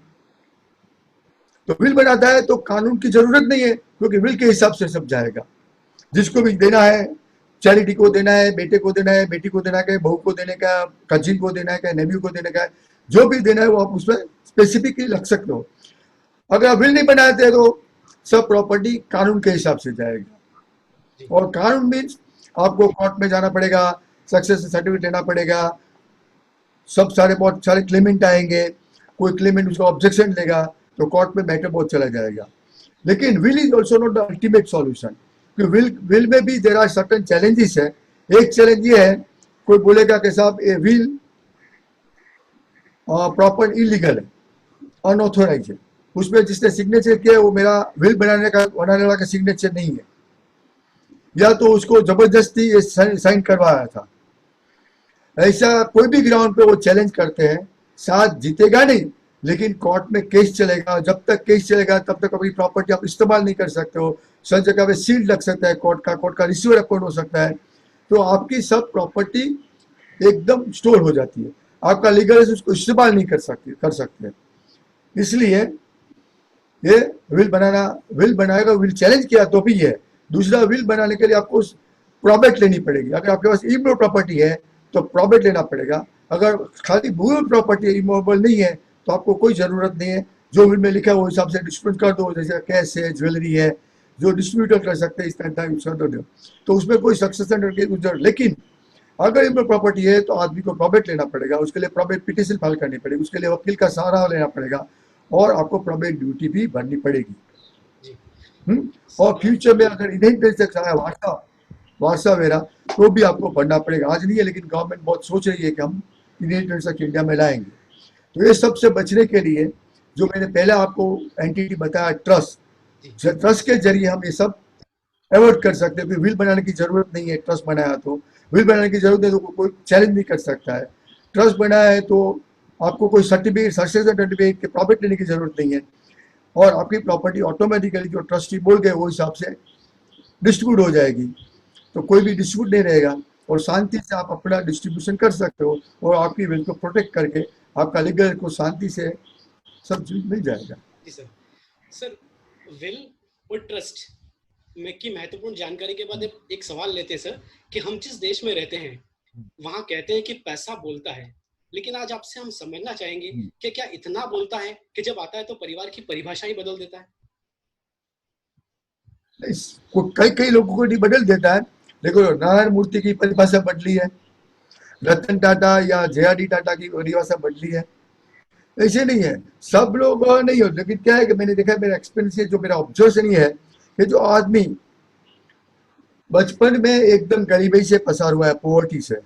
तो विल बनाता है तो कानून की जरूरत नहीं है, क्योंकि विल के हिसाब से सब जाएगा। जिसको भी देना है, चैरिटी को देना है, बेटे को देना है, बेटी को देना है, बहू को देने का, कजिन को देना है, नेव्यू को देने का है, जो भी देना है वो आप उसमें स्पेसिफिकली लग सकते हो। अगर आप विल नहीं बनाते तो सब प्रॉपर्टी कानून के हिसाब से जाएगा। और कानून मीन्स आपको कोर्ट में जाना पड़ेगा, सक्सेस सर्टिफिकेट लेना पड़ेगा, सब बहुत सारे क्लेमेंट आएंगे, कोई क्लेमेंट उसका ऑब्जेक्शन लेगा तो कोर्ट में मैटर बहुत चला जाएगा। लेकिन will is also not the ultimate solution. Will में भी देर आर सर्टन चैलेंजेस है। एक चैलेंज ये है, कोई बोलेगा कि साहब ये विल प्रॉपर इलीगल है, अनऑथोराइज है, उसमें जिसने सिग्नेचर किया है वो मेरा विल बनाने वाला का सिग्नेचर नहीं है, या तो उसको जबरदस्ती ये साइन करवाया था। ऐसा कोई भी ग्राउंड पे वो चैलेंज करते हैं, साथ जीतेगा नहीं लेकिन कोर्ट में केस चलेगा। जब तक केस चलेगा तब तक अपनी प्रॉपर्टी आप इस्तेमाल नहीं कर सकते हो। सब जगह पे सील लग सकता है कोर्ट का रिसीवर अकाउंट हो सकता है, तो आपकी सब प्रॉपर्टी एकदम स्टोर हो जाती है। आपका लीगल उसको इस्तेमाल नहीं कर सकते। इसलिए ये विल बनाएगा, विल चैलेंज किया तो भी है। दूसरा, विल बनाने के लिए आपको प्रॉबेट लेनी पड़ेगी। अगर आपके पास इमूवेबल प्रॉपर्टी है तो प्रॉबेट लेना पड़ेगा। अगर खाली मूवेबल प्रॉपर्टी इमूवेबल नहीं है तो आपको कोई ज़रूरत नहीं है, जो विल में लिखा है वो हिसाब से डिस्ट्रीब्यूट कर दो। जैसे कैश है, ज्वेलरी है, जो डिस्ट्रीब्यूटर कर सकते हैं इस तरह कर दो, तो उसमें कोई सक्सेशन की जरूरत। लेकिन अगर इमूवेबल प्रॉपर्टी है तो आदमी को प्रॉबेट लेना पड़ेगा, उसके लिए प्रॉबेट पिटिशन फाइल करनी पड़ेगी, उसके लिए वकील का सहारा लेना पड़ेगा, और आपको प्रॉबेट ड्यूटी भी भरनी पड़ेगी। और फ्यूचर में अगर इनहेरिटेंस आया वारसा वगैरह तो भी आपको भरना पड़ेगा। आज नहीं है, लेकिन गवर्नमेंट बहुत सोच रही है कि हम इनहेरिटेंस एक्ट इंडिया में लाएंगे। तो ये सबसे बचने के लिए जो मैंने पहले आपको एंटिटी बताया, ट्रस्ट के जरिए हम ये सब अवॉइड कर सकते हैं। विल बनाने की जरूरत नहीं है, ट्रस्ट बनाया तो विल बनाने की जरूरत है तो कोई चैलेंज नहीं कर सकता है। ट्रस्ट बनाया है तो आपको कोई सर्टिफिकेट, सक्सेशन सर्टिफिकेट के प्रॉफिट लेने की जरूरत नहीं है, और आपकी प्रॉपर्टी ऑटोमेटिकली जो ट्रस्टी बोल गए वो हिसाब से डिस्ट्रीब्यूट हो जाएगी। तो कोई भी डिस्प्यूट नहीं रहेगा, और शांति से आप अपना डिस्ट्रीब्यूशन कर सकते हो, और आपकी विल को प्रोटेक्ट करके आपका लीगल को शांति से सब चीज मिल जाएगा। जी सर। सर, विल और ट्रस्ट में की महत्वपूर्ण जानकारी के बाद एक सवाल लेते हैं सर, कि हम जिस देश में रहते हैं वहां कहते हैं कि पैसा बोलता है, लेकिन आज आपसे हम समझना चाहेंगे कि क्या इतना बोलता है कि जब आता है तो परिवार की परिभाषा ही बदल देता है? कई कई लोगों को नहीं बदल देता है। देखो, नारायण मूर्ति की परिभाषा बदली है, रतन टाटा या जे.आर.डी. टाटा की परिभाषा बदली है। ऐसे नहीं है, सब लोग नहीं हो। लेकिन क्या है कि मैंने देखा, मेरा एक्सपीरियंस है, जो मेरा ऑब्जर्वेशन ये है कि जो आदमी बचपन में एकदम गरीबी से पसार हुआ है, पॉवर्टी से,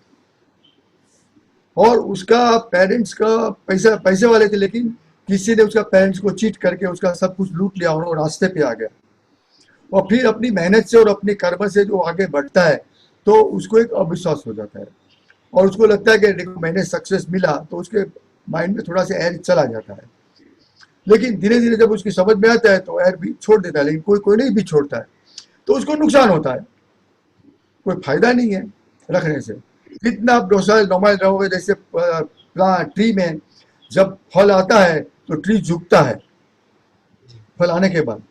और उसका पेरेंट्स का पैसा, पैसे वाले थे, लेकिन किसी ने उसका पेरेंट्स को चीट करके उसका सब कुछ लूट लिया और वो रास्ते पे आ गया, और फिर अपनी मेहनत से और अपने कर्म से जो आगे बढ़ता है तो उसको एक अविश्वास हो जाता है, और उसको लगता है कि देखो मैंने सक्सेस मिला, तो उसके माइंड में थोड़ा सा एयर चला जाता है। लेकिन धीरे धीरे जब उसकी समझ में आता है तो एयर भी छोड़ देता है, लेकिन कोई कोई नहीं भी छोड़ता है, तो उसको नुकसान होता है, कोई फायदा नहीं है रखने से। जितना आप डोसा नॉर्मल रहोगे, जैसे ट्री में जब फल आता है तो ट्री झुकता है फल आने के बाद,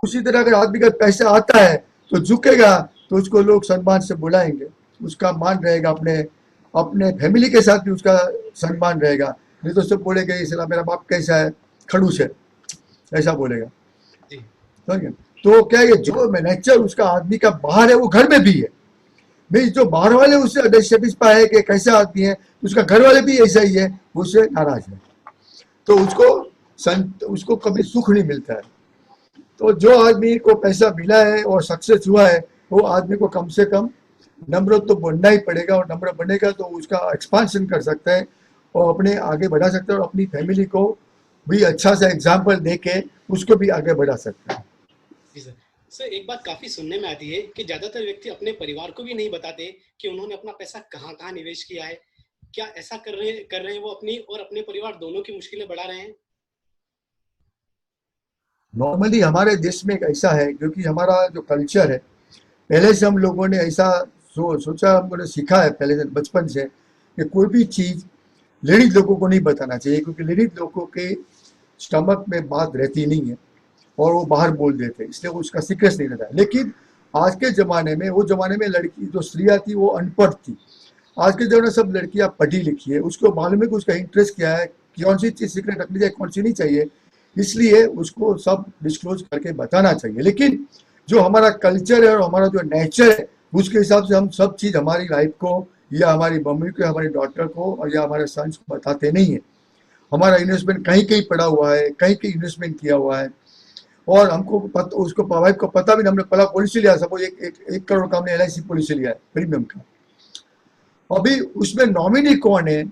उसी तरह अगर आदमी का पैसा आता है तो झुकेगा, तो उसको लोग सम्मान से बुलाएंगे, उसका मान रहेगा, अपने अपने फैमिली के साथ भी उसका सम्मान रहेगा। नहीं तो सब बोलेगा इसला मेरा बाप कैसा है, खड़ूस है, ऐसा बोलेगा। जी समझ गए? तो क्या है, जो नेचर उसका आदमी का बाहर है वो घर में भी है। भाई जो बाहर वाले उससे डिससेटिस्फाई है कि कैसा आदमी है, उसका घर वाले भी ऐसा ही है, उससे नाराज है, तो उसको कभी सुख नहीं मिलता है। तो जो आदमी को पैसा मिला है और सक्सेस हुआ है, वो आदमी को कम से कम नम्र तो बनना ही पड़ेगा, और नम्र बनेगा तो उसका एक्सपांशन कर सकता है और अपने आगे बढ़ा सकता है, और अपनी फैमिली को भी अच्छा सा एग्जाम्पल दे के उसको भी आगे बढ़ा सकता है। जी सर। सर एक बात काफी सुनने में आती है कि ज्यादातर व्यक्ति अपने परिवार को भी नहीं बताते कि उन्होंने अपना पैसा कहाँ कहाँ निवेश किया है। क्या ऐसा कर रहे हैं वो अपनी और अपने परिवार दोनों की मुश्किलें बढ़ा रहे हैं? नॉर्मली हमारे देश में एक ऐसा है, क्योंकि हमारा जो कल्चर है, पहले से हम लोगों ने ऐसा सोचा, हम लोगों ने सीखा है पहले से बचपन से कि कोई भी चीज़ लेडीज लोगों को नहीं बताना चाहिए, क्योंकि लेडीज लोगों के स्टमक में बात रहती नहीं है और वो बाहर बोल देते हैं, इसलिए उसका सीक्रेट नहीं रहता है। लेकिन आज के ज़माने में, वो ज़माने में लड़की जो स्त्रियाँ थी वो अनपढ़ थी, आज के ज़माने में सब लड़कियाँ पढ़ी लिखी है, उसको मालूम है कि उसका इंटरेस्ट क्या है, कौन सी चीज़ सीक्रेट रखनी चाहिए, कौन सी नहीं चाहिए, इसलिए उसको सब डिस्क्लोज करके बताना चाहिए। लेकिन जो हमारा कल्चर है और हमारा जो नेचर है, उसके हिसाब से हम सब चीज़ हमारी लाइफ को या हमारी मम्मी को, हमारी डॉटर को और या हमारे सन्स को बताते नहीं है। हमारा इन्वेस्टमेंट कहीं कहीं पड़ा हुआ है, कहीं कहीं इन्वेस्टमेंट किया हुआ है, और हमको उसको वाइफ को पता भी नहीं। हमने पहला पॉलिसी लिया, सपोज 1 करोड़ का हमने LIC पॉलिसी लिया है प्रीमियम का, अभी उसमें नॉमिनी कौन है,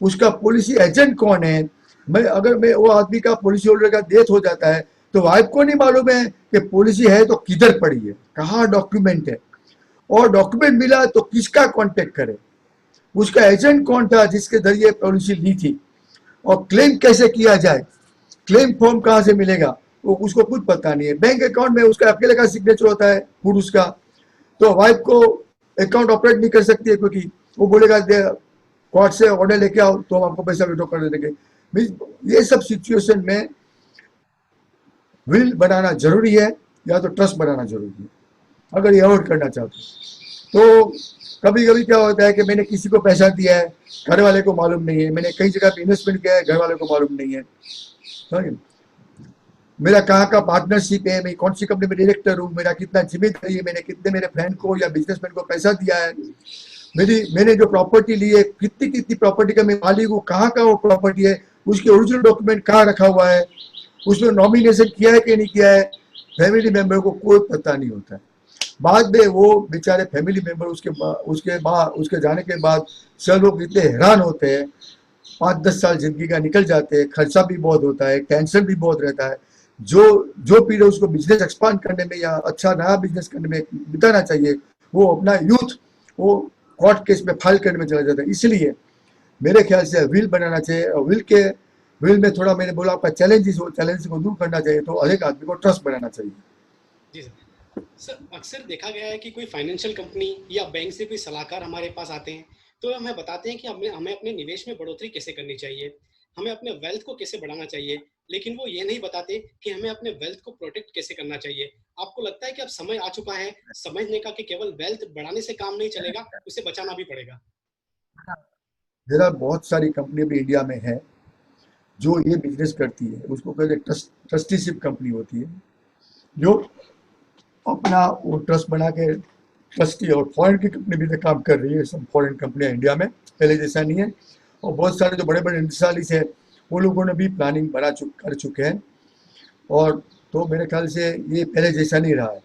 उसका पॉलिसी एजेंट कौन है, मैं वो आदमी का पॉलिसी होल्डर का डेथ हो जाता है तो वाइफ को नहीं मालूम है कि पॉलिसी है तो किधर पड़ी है, कहाँ डॉक्यूमेंट है, और डॉक्यूमेंट मिला तो किसका कांटेक्ट करे, उसका एजेंट कौन था जिसके जरिए पॉलिसी ली थी, और क्लेम कैसे किया जाए, क्लेम फॉर्म कहाँ से मिलेगा, वो उसको कुछ पता नहीं है। बैंक अकाउंट में उसका अकेले का सिग्नेचर होता है पुरुष का, तो वाइफ को अकाउंट ऑपरेट नहीं कर सकती है, क्योंकि वो बोलेगा कोर्ट से ऑर्डर लेके आओ तो हम आपको पैसा विड्रॉ कर देंगे। ये सब सिचुएशन में विल बनाना जरूरी है या तो ट्रस्ट बनाना जरूरी है, अगर ये अवॉइड करना चाहते तो। कभी कभी क्या होता है कि मैंने किसी को पैसा दिया है, घर वाले को मालूम नहीं है, मैंने कई जगह पे इन्वेस्टमेंट किया है, घर वाले को मालूम नहीं है, मेरा कहाँ का पार्टनरशिप है, मैं कौन सी कंपनी में डायरेक्टर हूँ, मेरा कितना जिम्मेदारी है, मैंने कितने मेरे फ्रेंड को या बिजनेसमैन को पैसा दिया है, मैंने जो प्रॉपर्टी ली है कितनी कितनी प्रॉपर्टी का मैं मालिक हूँ, कहाँ का वो प्रॉपर्टी है, उसके ओरिजिनल डॉक्यूमेंट कहाँ रखा हुआ है, उसमें नॉमिनेशन किया है कि नहीं किया है, फैमिली मेंबर को कोई पता नहीं होता है। बाद में वो बेचारे फैमिली मेंबर उसके जाने के बाद सब लोग इतने हैरान होते हैं, 5-10 साल जिंदगी का निकल जाते हैं, खर्चा भी बहुत होता है, टेंशन भी बहुत रहता है, जो पीरियड उसको बिजनेस एक्सपांड करने में या अच्छा नया बिजनेस करने में बिताना चाहिए, वो अपना यूथ वो कोर्ट केस में फाइल करने में चला जाता है। इसलिए मेरे ख्याल से विल बनाना चाहिए, और विल में थोड़ा मैंने बोला आपका चैलेंजेस हो, चैलेंज को दूर करना चाहिए, तो हर एक आदमी को ट्रस्ट बनाना चाहिए। जी सर। सर अक्सर देखा गया है कि कोई फाइनेंशियल कंपनी या बैंक से कोई सलाहकार हमारे पास आते हैं तो हमें बताते हैं कि हमें अपने निवेश में बढ़ोतरी कैसे करनी चाहिए, हमें अपने वेल्थ को कैसे बढ़ाना चाहिए, लेकिन वो ये नहीं बताते कि हमें अपने वेल्थ को प्रोटेक्ट कैसे करना चाहिए। आपको लगता है कि अब समय आ चुका है समझने का कि केवल वेल्थ बढ़ाने से काम नहीं चलेगा, उसे बचाना भी पड़ेगा? मेरा बहुत सारी कंपनी भी इंडिया में है जो ये बिजनेस करती है, उसको कहते हैं ट्रस्टीशिप कंपनी होती है, जो अपना वो ट्रस्ट बना के ट्रस्टी, और फॉरेन की कंपनी भी काम कर रही है, सब फॉरेन कंपनियां इंडिया में पहले जैसा नहीं है, और बहुत सारे जो बड़े बड़े इंडस्ट्रियलिस्ट है वो लोगों ने भी प्लानिंग कर चुके हैं, और तो मेरे ख्याल से ये पहले जैसा नहीं रहा है।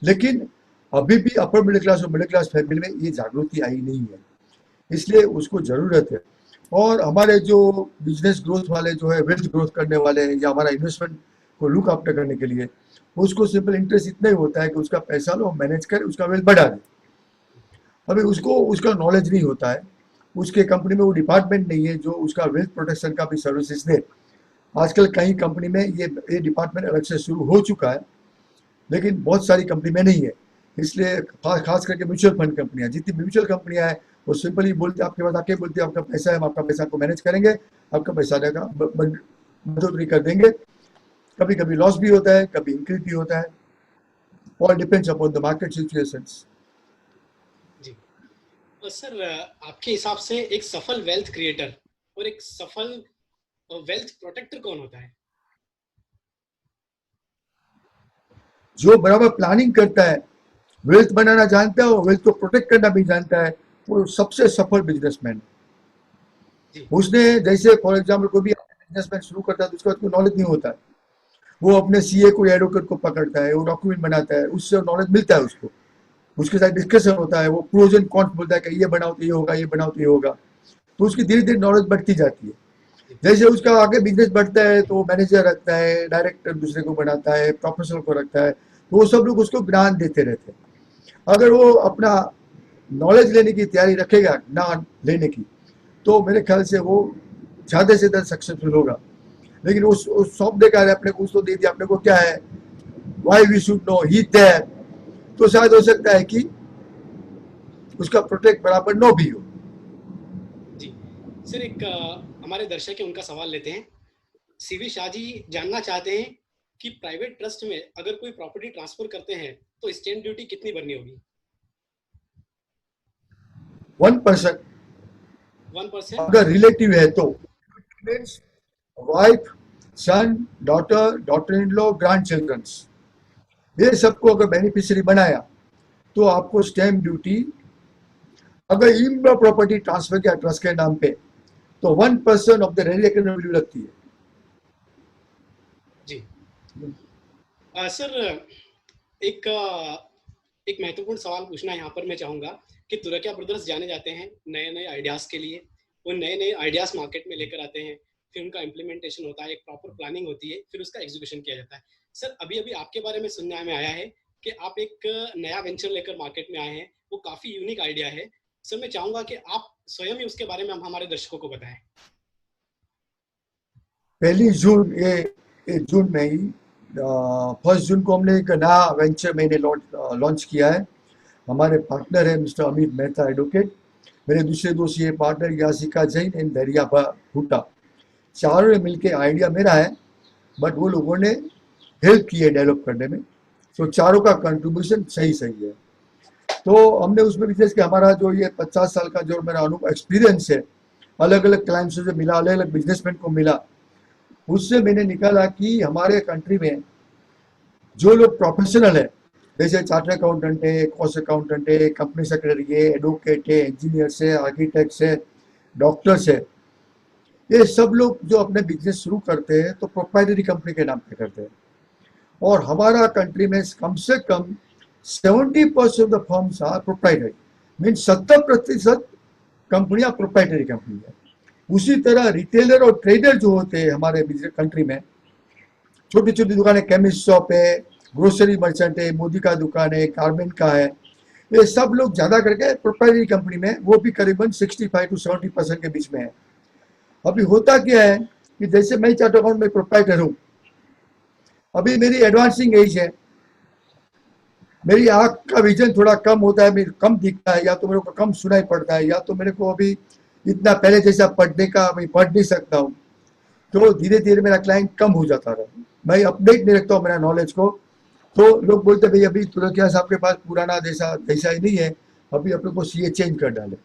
लेकिन अभी भी अपर मिडिल क्लास और मिडिल क्लास फैमिली में ये जागृति आई नहीं है, इसलिए उसको ज़रूरत है। और हमारे जो बिजनेस ग्रोथ वाले जो है, वेल्थ ग्रोथ करने वाले हैं, या हमारा इन्वेस्टमेंट को लुक आफ्टर करने के लिए, उसको सिंपल इंटरेस्ट इतना ही होता है कि उसका पैसा लो, मैनेज कर, उसका वेल्थ बढ़ा दे। अभी उसको उसका नॉलेज नहीं होता है, उसके कंपनी में वो डिपार्टमेंट नहीं है जो उसका वेल्थ प्रोटेक्शन का भी सर्विसेज दे। आजकल कई कंपनी में ये डिपार्टमेंट अलग से शुरू हो चुका है, लेकिन बहुत सारी कंपनी में नहीं है। इसलिए खास करके म्यूचुअल फंड कंपनियां, जितनी म्यूचुअल कंपनियां हैं, वो सिंपली बोलते आपके पास आके बोलती है आपका पैसा है, हम आपका पैसा को मैनेज करेंगे, आपका पैसा देगा, बढ़ोतरी कर देंगे। कभी कभी लॉस भी होता है, कभी इंक्रीज भी होता है, all depends upon the market situations. जी। और सर, आपके हिसाब से एक सफल वेल्थ क्रिएटर और एक सफल वेल्थ प्रोटेक्टर कौन होता है? जो बराबर प्लानिंग करता है, वेल्थ बनाना जानता है और वेल्थ को प्रोटेक्ट करना भी जानता है, वो सबसे सफल बिजनेसमैन। जी। उसने जैसे फॉर एग्जाम्पल कोई भी बिजनेसमैन शुरू करता है तो उसका कोई नॉलेज नहीं होता है, वो अपने सीए को, एडवोकेट को पकड़ता है, वो डॉक्यूमेंट बनाता है, उससे नॉलेज मिलता है उसको, उसके साथ डिस्कशन होता है, वो प्रोज एंड कॉन्स बोलता है कि ये बनाओ तो ये होगा, ये बनाओ तो ये होगा, तो उसकी धीरे धीरे नॉलेज बढ़ती जाती है। जैसे उसका आगे बिजनेस बढ़ता है तो मैनेजर रखता है, डायरेक्टर दूसरे को बनाता है, प्रोफेसर को रखता है, तो वो सब लोग उसको ज्ञान देते रहते हैं। अगर वो अपना नॉलेज लेने की तैयारी रखेगा, ज्ञान लेने की, तो मेरे ख्याल से वो ज़्यादा से ज़्यादा सक्सेसफुल होगा। लेकिन उस सौंप देगा अपने को, उसको दे दिया अपने को क्या है, वाई वी शुड नो ही दैट, तो शायद हो सकता है कि उसका प्रोटेक्ट बराबर नो भी हो। जी। सर, एक हमारे दर्शक है, उनका सवाल लेते हैं। सीवी शाह जी जानना चाहते हैं कि प्राइवेट ट्रस्ट में अगर कोई प्रॉपर्टी ट्रांसफर करते हैं तो स्टैंप ड्यूटी कितनी भरनी होगी? 1%। 1%? अगर रिलेटिव है तो means wife, son, daughter, daughter in law, grand childrens, ये सबको अगर बेनिफिशियरी बनाया तो आपको स्टैम्प ड्यूटी, अगर इन प्रॉपर्टी ट्रांसफर किया ट्रस्ट के नाम पे, तो 1% ऑफ द रेडी वैल्यू लगती है। जी। सर, एक एक महत्वपूर्ण सवाल पूछना यहाँ पर मैं चाहूँगा कि तुरकिया ब्रदर्स जाने जाते हैं नए नए आइडियाज़ के लिए। वो नए नए आइडियाज़ मार्केट में लेकर आते हैं, फिर उनका इम्प्लीमेंटेशन होता है, एक प्रॉपर प्लानिंग होती है, फिर उसका एग्जीक्यूशन किया जाता है। सर, अभी अभी आपके बारे में सुनने में आया है कि आप एक नया वेंचर लेकर मार्केट में आए हैं, वो काफ़ी यूनिक आइडिया है। सर, मैं चाहूँगा कि आप स्वयं ही उसके बारे में हम हमारे दर्शकों को बताएं। 1 जून, ये जून में ही 1 जून को हमने एक नया वेंचर मैंने लॉन्च किया है। हमारे पार्टनर है मिस्टर अमित मेहता एडवोकेट, मेरे दूसरे दोस्त ये पार्टनर यासिका जैन एंड दरिया भूटा, चारों ने मिलके आइडिया मेरा है, बट वो लोगों ने हेल्प की है डेवलप करने में, तो चारों का कंट्रीब्यूशन सही सही है। तो हमने उसमें विशेष कि हमारा जो ये 50 साल का जो मेरा अनुभव एक्सपीरियंस है, अलग अलग क्लाइंट्स से मिला, अलग अलग बिजनेसमैन को मिला, उससे मैंने निकाला कि हमारे कंट्री में जो लोग प्रोफेशनल है, जैसे चार्टर्ड अकाउंटेंट है, कॉस्ट अकाउंटेंट है, कंपनी सेक्रेटरी है, एडवोकेट है, इंजीनियर्स है, आर्किटेक्ट्स है, डॉक्टर्स है, ये सब लोग जो अपने बिजनेस शुरू करते हैं तो प्रोप्राइटरी कंपनी के नाम पे करते हैं। और हमारा कंट्री में कम से कम 70% of the firms are proprietary, mean 70% कंपनियां प्रोप्राइटरी कंपनी है। उसी तरह रिटेलर और ट्रेडर जो होते हैं हमारे कंट्री में, छोटी छोटी दुकानें, केमिस्ट शॉप है, ग्रोसरी मर्चेंट है, मोदी का दुकान है, गारमेंट का है, ये सब लोग ज़्यादा करके प्रोप्राइटरी कंपनी में, वो भी करीबन 65 to 70% के बीच में है। अभी होता क्या है कि जैसे मैं चार्टर्ड अकाउंट में प्रोप्राइटर हूँ, अभी मेरी एडवांसिंग एज है, मेरी आँख का विजन थोड़ा कम होता है, मेरे कम दिखता है, या तो मेरे को कम सुनाई पड़ता है, या तो मेरे को अभी इतना पहले जैसा पढ़ने का मैं पढ़ नहीं सकता हूँ, तो धीरे धीरे मेरा क्लाइंट कम हो जाता रहा, मैं अपडेट नहीं रखता हूँ मेरा नॉलेज को, तो लोग बोलते भाई अभी तुरकिया साहब के पास पुराना जैसा जैसा ही नहीं है, अभी अपने को सीए चेंज कर डाले,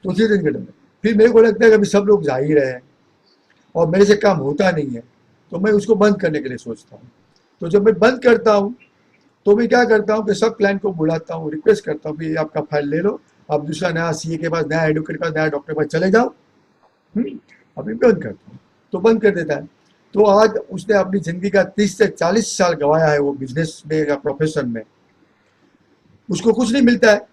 तो सीए चेंज कर डाले। फिर मेरे को लगता है कि अभी सब लोग जा ही रहे हैं और मेरे से काम होता नहीं है, तो मैं उसको बंद करने के लिए सोचता हूँ। तो जब मैं बंद करता हूँ तो मैं क्या करता हूँ कि सब क्लाइंट को बुलाता हूँ, रिक्वेस्ट करता हूँ कि आपका फाइल ले लो, आप दूसरा नया सीए के पास, नया एडवोकेट के पास, नया डॉक्टर के पास चले जाओ। अभी बंद करता हूँ, तो बंद कर देता है। तो आज उसने अपनी जिंदगी का 30 से 40 साल गंवाया है वो बिजनेस में या प्रोफेशन में, उसको कुछ नहीं मिलता है।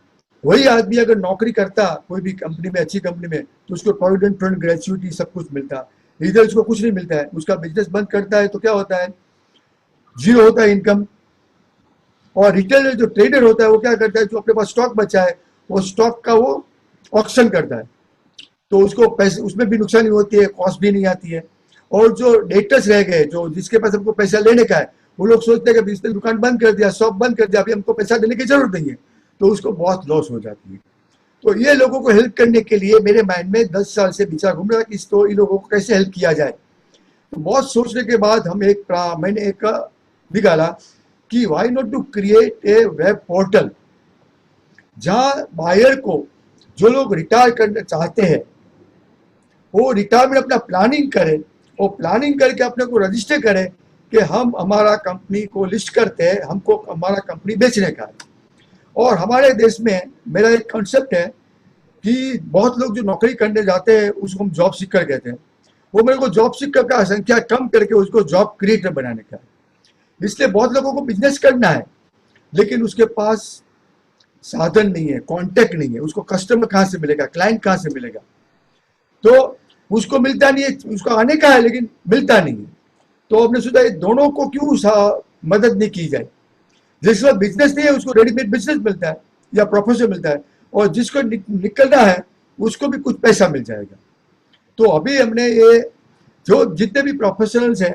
वही आदमी अगर नौकरी करता कोई भी कंपनी में, अच्छी कंपनी में, तो उसको प्रोविडेंट फंड, ग्रेचुइटी सब कुछ मिलता। इधर उसको कुछ नहीं मिलता है। उसका बिजनेस बंद करता है तो क्या होता है, जीरो होता है इनकम। और रिटेलर जो ट्रेडर होता है वो क्या करता है, जो अपने पास स्टॉक बचा है वो स्टॉक का वो ऑक्शन करता है, तो उसको पैसे, उसमें भी नुकसानी होती है, कॉस्ट भी नहीं आती है। और जो डेटर्स रह गए, जो जिसके पास हमको पैसा लेने का है, वो लोग सोचते हैं कि इसने दुकान बंद कर दिया, शॉप बंद कर दिया, अभी हमको पैसा देने की जरूरत नहीं है, तो उसको बहुत लॉस हो जाती है। तो ये लोगों को हेल्प करने के लिए मेरे माइंड में 10 साल से विचार घूम रहा है कि तो इन लोगों को कैसे हेल्प किया जाए। तो बहुत सोचने के बाद मैंने एक निकाला कि why not to create a web portal, जहां बायर को, जो लोग रिटायर करना चाहते हैं, वो रिटायरमेंट अपना प्लानिंग करें, और प्लानिंग करके अपने को रजिस्टर करें कि हम हमारा कंपनी को लिस्ट करते हैं, हमको हमारा कंपनी बेचने का है। और हमारे देश में मेरा एक कॉन्सेप्ट है कि बहुत लोग जो नौकरी करने जाते हैं उसको हम जॉब सीकर कहते हैं, वो मेरे को जॉब सीकर का संख्या कम करके उसको जॉब क्रिएटर बनाने का है। इसलिए बहुत लोगों को बिजनेस करना है, लेकिन उसके पास साधन नहीं है, कांटेक्ट नहीं है, उसको कस्टमर कहाँ से मिलेगा, क्लाइंट कहाँ से मिलेगा, तो उसको मिलता नहीं है, उसको आने का है लेकिन मिलता नहीं है। तो हमने सोचा ये दोनों को क्यों मदद नहीं की जाए। जिसका बिजनेस नहीं है उसको रेडीमेड बिजनेस मिलता है या प्रोफेशन मिलता है, और जिसको निकलना है उसको भी कुछ पैसा मिल जाएगा। तो अभी हमने ये, जो जितने भी प्रोफेशनल्स हैं,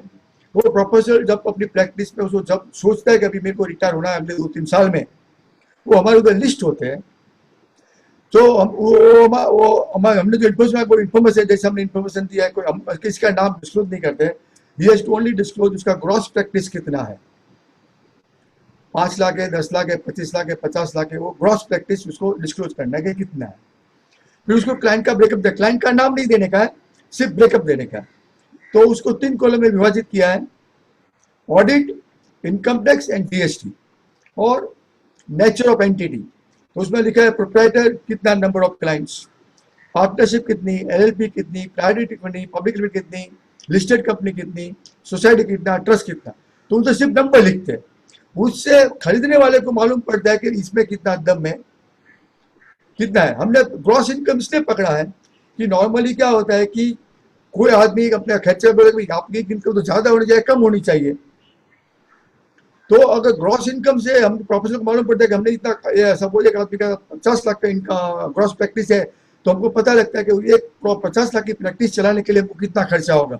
वो प्रोफेशनल जब अपनी प्रैक्टिस में उसको जब सोचता है कि अभी मेरे को रिटायर होना है अगले 2-3 साल में, वो हमारे उधर लिस्ट होते हैं। तो हमने जो इन्फॉर्मेशन, जैसे हमने इन्फॉर्मेशन दिया है, कोई हम किसी का नाम डिस्क्लोज नहीं करते, we have to only disclose उसका ग्रॉस प्रैक्टिस कितना है, 5 लाख है, 10 लाख है, 25 लाख है, 50 लाख है, वो ग्रॉस प्रैक्टिस उसको डिस्क्लोज करना है कि कितना है। फिर उसको क्लाइंट का ब्रेकअप, क्लाइंट का नाम नहीं देने का है, सिर्फ ब्रेकअप देने का है। तो उसको 3 कॉलम में विभाजित किया है, audit, income tax and GST, और नेचर ऑफ एंटिटी। तो उसमें लिखा है प्रोप्राइटर कितना, नंबर ऑफ क्लाइंट्स, पार्टनरशिप कितनी, एलएलपी कितनी, प्राइवेट कितनी, पब्लिक लिमिटेड कितनी, लिस्टेड कंपनी कितनी, सोसाइटी कितना, ट्रस्ट कितना। तो उनसे सिर्फ नंबर लिखते हैं, उससे खरीदने वाले को मालूम पड़ता है कि इसमें कितना दम है, कितना है। हमने ग्रॉस इनकम इसलिए पकड़ा है कि नॉर्मली क्या होता है कि कोई आदमी अपने खर्चे बोले आपकी इनकम तो ज्यादा होनी चाहिए, कम होनी चाहिए। तो अगर ग्रॉस इनकम से हम प्रोफेसर को मालूम पड़ता है कि हमने इतना, सपोज एक आदमी का 50 लाख का इनका ग्रॉस प्रैक्टिस है, तो हमको पता लगता है कि एक 50 लाख की प्रैक्टिस चलाने के लिए हमको कितना खर्चा होगा।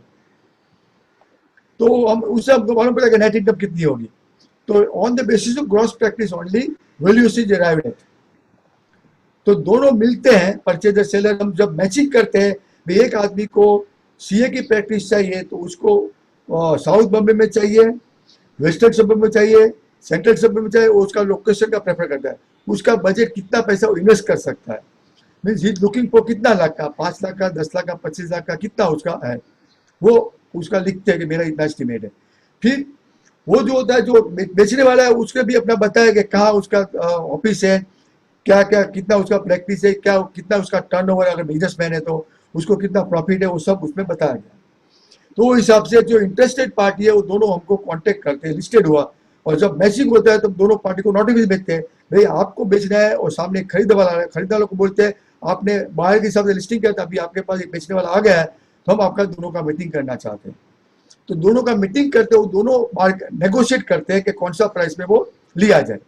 तो हम उससे हमको मालूम पड़ता है कि नेट इनकम कितनी होगी। तो on the basis of gross practice only valuation is arrived at. तो दोनों मिलते हैं, परचेजर सेलर। हम जब मैचिंग करते हैं, भाई एक आदमी को सीए की प्रैक्टिस चाहिए तो उसको साउथ बॉम्बे में चाहिए, वेस्टर्न सबब में चाहिए, सेंट्रल सबब में चाहिए, उसका लोकेशन का प्रेफर करता है, उसका बजट कितना पैसा वो इन्वेस्ट कर सकता है, मीन्स ही लुकिंग फॉर कितना लाख का, 5 लाख का, 10 लाख का, 25 लाख का, कितना उसका है, वो उसका लिखते हैं कि मेरा इतना एस्टिमेट है। फिर वो जो होता है, जो बेचने वाला है, उसके भी अपना बताया कि कहाँ उसका ऑफिस है, क्या क्या कितना उसका प्रैक्टिस है, क्या कितना उसका टर्नओवर, अगर बिजनेसमैन है तो उसको कितना प्रॉफिट है, वो सब उसमें बताया गया। तो उस हिसाब से जो इंटरेस्टेड पार्टी है वो दोनों हमको कांटेक्ट करते हैं, लिस्टेड हुआ, और जब मैचिंग होता है तब दोनों पार्टी को नोटिफिकेशन भेजते हैं, भाई आपको बेचना है, और सामने खरीदने वाला है, खरीदने वालों को बोलते हैं आपने बाहर के हिसाब से लिस्टिंग किया था, अभी आपके पास एक बेचने वाला आ गया है, तो हम आपका दोनों का मीटिंग करना चाहते हैं। तो दोनों का मीटिंग करते हो, दोनों नेगोशिएट करते हैं कि कौन सा प्राइस में वो लिया जाए।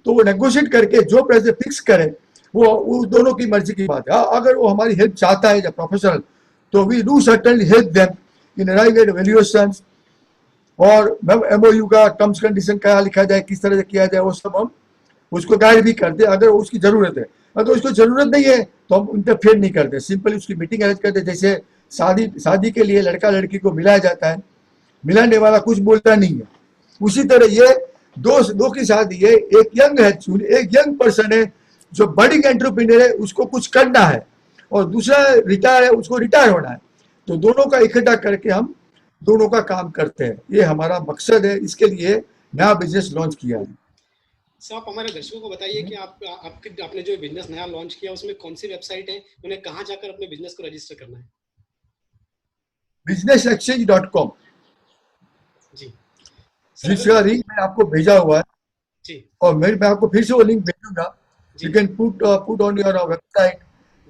तो वो नेगोशिएट करके जो प्राइस फिक्स करे, वो दोनों की मर्जी की बात है। अगर वो हमारी हेल्प चाहता है या प्रोफेशनल, तो we do certainly help them in arriving at valuations, और एमओयू का टर्म्स कंडीशन क्या लिखा जाए, किस तरह से किया जाए, वो सब हम उसको गाइड भी करते हैं अगर उसकी जरूरत है। अगर उसको जरूरत नहीं है तो हम इंटरफेयर नहीं करते, सिंपली उसकी मीटिंग अरेंज करते। जैसे शादी के लिए लड़का लड़की को मिलाया जाता है, मिलाने वाला कुछ बोलता नहीं है, उसी तरह ये दो की शादी है, एक यंग है, एक यंग पर्सन है जो बड़ी एंटरप्रेन्योर है, उसको कुछ करना है, और दूसरा रिटायर है, उसको रिटायर होना है। तो दोनों का इकट्ठा करके हम दोनों का काम करते हैं, ये हमारा मकसद है, इसके लिए नया बिजनेस लॉन्च किया है। सर आप हमारे दर्शकों को बताइए कि आपने जो बिजनेस नया लॉन्च किया उसमें कौन सी वेबसाइट है, उन्हें कहाँ जाकर अपने बिजनेस को रजिस्टर करना है? businessexchange.com। जी सर, अगर जिसका लिंक मैंने आपको भेजा हुआ है, जी और मैं आपको फिर से वो लिंक भेजूंगा. जी you can put on your website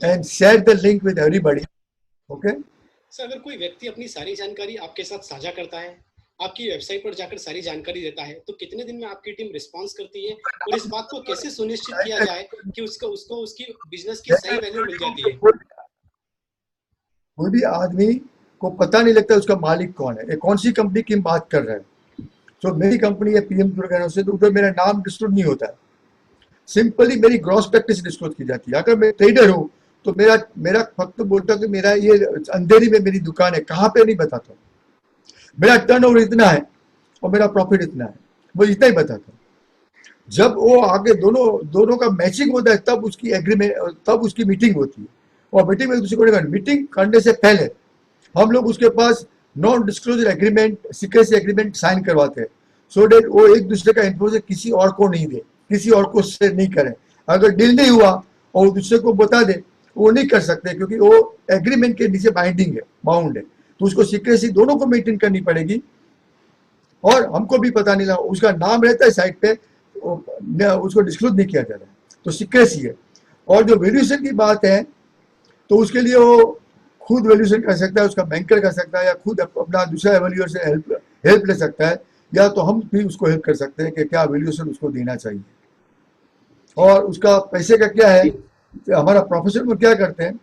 जी and share the link with everybody. Okay. Sir, अगर कोई व्यक्ति अपनी सारी जानकारी आपके साथ साझा करता है, आपकी वेबसाइट पर जाकर सारी जानकारी देता है, तो कितने दिन में आपकी टीम रिस्पॉन्स करती है? और इस बात को कैसे सुनिश्चित किया जाए कि उसको उसको उसकी बिजनेस की सही वैल्यू मिल जाती है? कोई भी आदमी को पता नहीं लगता उसका मालिक कौन है, ये कौन सी कंपनी की हम बात कर रहे हैं. तो मेरी कंपनी है पीएम दुर्गा से, तो उधर मेरा नाम डिस्क्लोज नहीं होता है. सिंपली मेरी ग्रॉस प्रैक्टिस डिस्क्लोज की जाती है. अगर मैं ट्रेडर हूँ तो मेरा मेरा फक्त बोलता हूँ कि मेरा ये अंधेरी में मेरी दुकान है, कहाँ पे नहीं बताता हूँ. मेरा टर्नओवर इतना है और मेरा प्रॉफिट इतना है, वो इतना ही बताता हूँ. जब वो आगे दोनों दोनों का मैचिंग होता है तब उसकी एग्रीमेंट, तब उसकी मीटिंग होती है. और मीटिंग में दूसरे को मीटिंग करने से पहले हम लोग उसके पास non disclosure agreement, secrecy agreement sign करवाते हैं, सो डेट वो एक दूसरे का इन्फॉर्मेशन किसी और को नहीं दे, किसी और को शेयर नहीं करें. अगर डील नहीं हुआ और दूसरे को बता दे, वो नहीं कर सकते, क्योंकि वो एग्रीमेंट के नीचे बाइंडिंग है, बाउंड है. तो उसको सीक्रेसी दोनों को मेंटेन करनी पड़ेगी. और हमको भी पता नहीं लगा, उसका नाम रहता है साइट पे, उसको डिस्क्लोज नहीं किया जा रहा है, तो सीक्रेसी है. और जो वैल्यूएशन की बात है, तो उसके लिए वो खुद वैल्यूएशन कर सकता है, उसका बैंकर कर सकता है, या खुद अपना दूसरा एवेल्यूअर से हेल्प ले सकता है, या तो हम भी उसको हेल्प कर सकते हैं कि क्या वैल्यूएशन उसको देना चाहिए. जी और उसका पैसे का क्या है, हमारा प्रोफेशन में क्या करते हैं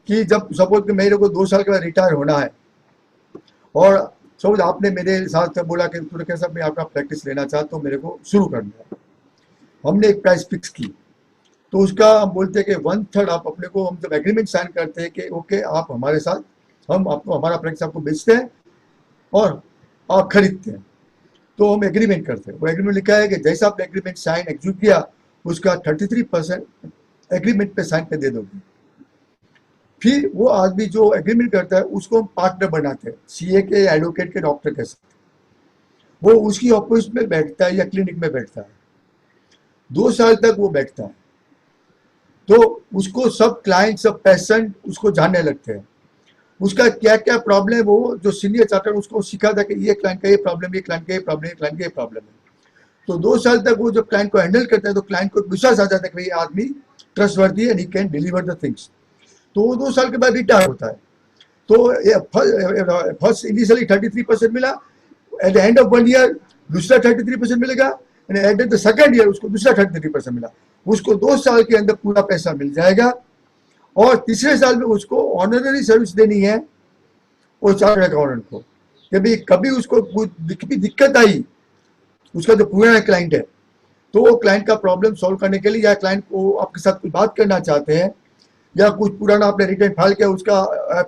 कि जब सपोज कि मेरे को 2 साल के बाद रिटायर होना है, और सपोज आपने मेरे साथ बोला कि तुझे कैसा मैं आपका प्रैक्टिस लेना चाहता हूँ, मेरे को शुरू करना है. हमने एक प्राइस फिक्स की, तो उसका हम बोलते हैं कि 1/3 आप अपने को, हम जब एग्रीमेंट साइन करते हैं कि ओके आप हमारे साथ, हम आपको हमारा प्रैक्टिस आपको बेचते हैं और आप खरीदते हैं, तो हम एग्रीमेंट करते हैं. वो एग्रीमेंट लिखा है कि जैसा आपने एग्रीमेंट साइन एग्जीक्यूट किया, उसका 33% एग्रीमेंट पे साइन पे दे दोगे. फिर वो आदमी जो एग्रीमेंट करता है उसको हम पार्टनर बनाते हैं, सीए के, एडवोकेट के, डॉक्टर के साथ. वो उसकी ऑफिस में बैठता है या क्लिनिक में बैठता है, 2 साल तक वो बैठता है. तो उसको सब क्लाइंट, सब पेशेंट उसको जानने लगते हैं, उसका क्या क्या प्रॉब्लम है. वो जो सीनियर चार्टर उसको सिखाता है कि ये क्लाइंट का ये प्रॉब्लम, ये क्लाइंट का ये प्रॉब्लम, ये क्लाइंट का ये प्रॉब्लम है. तो 2 साल तक वो जब क्लाइंट को हैंडल करता है, तो क्लाइंट को विश्वास आ जाता है कि भाई आदमी ट्रस्टवर्दी है, and he can deliver the things. तो वो 2 साल के बाद रिटायर होता है. तो फर्स्ट इनिशियली 33% मिला, at the end of 1 year दूसरा 33% मिलेगा, and at the second year उसको दूसरा 33% मिला. उसको 2 साल के अंदर पूरा पैसा मिल जाएगा. और तीसरे साल में उसको ऑनररी सर्विस देनी है वो चार्टर्ड अकाउंटेंट को, कि भाई कभी उसको भी दिक्कत आई, उसका जो पुराना क्लाइंट है, तो वो क्लाइंट का प्रॉब्लम सॉल्व करने के लिए, या क्लाइंट को आपके साथ कुछ बात करना चाहते हैं, या कुछ पुराना आपने रिटर्न फाइल किया, उसका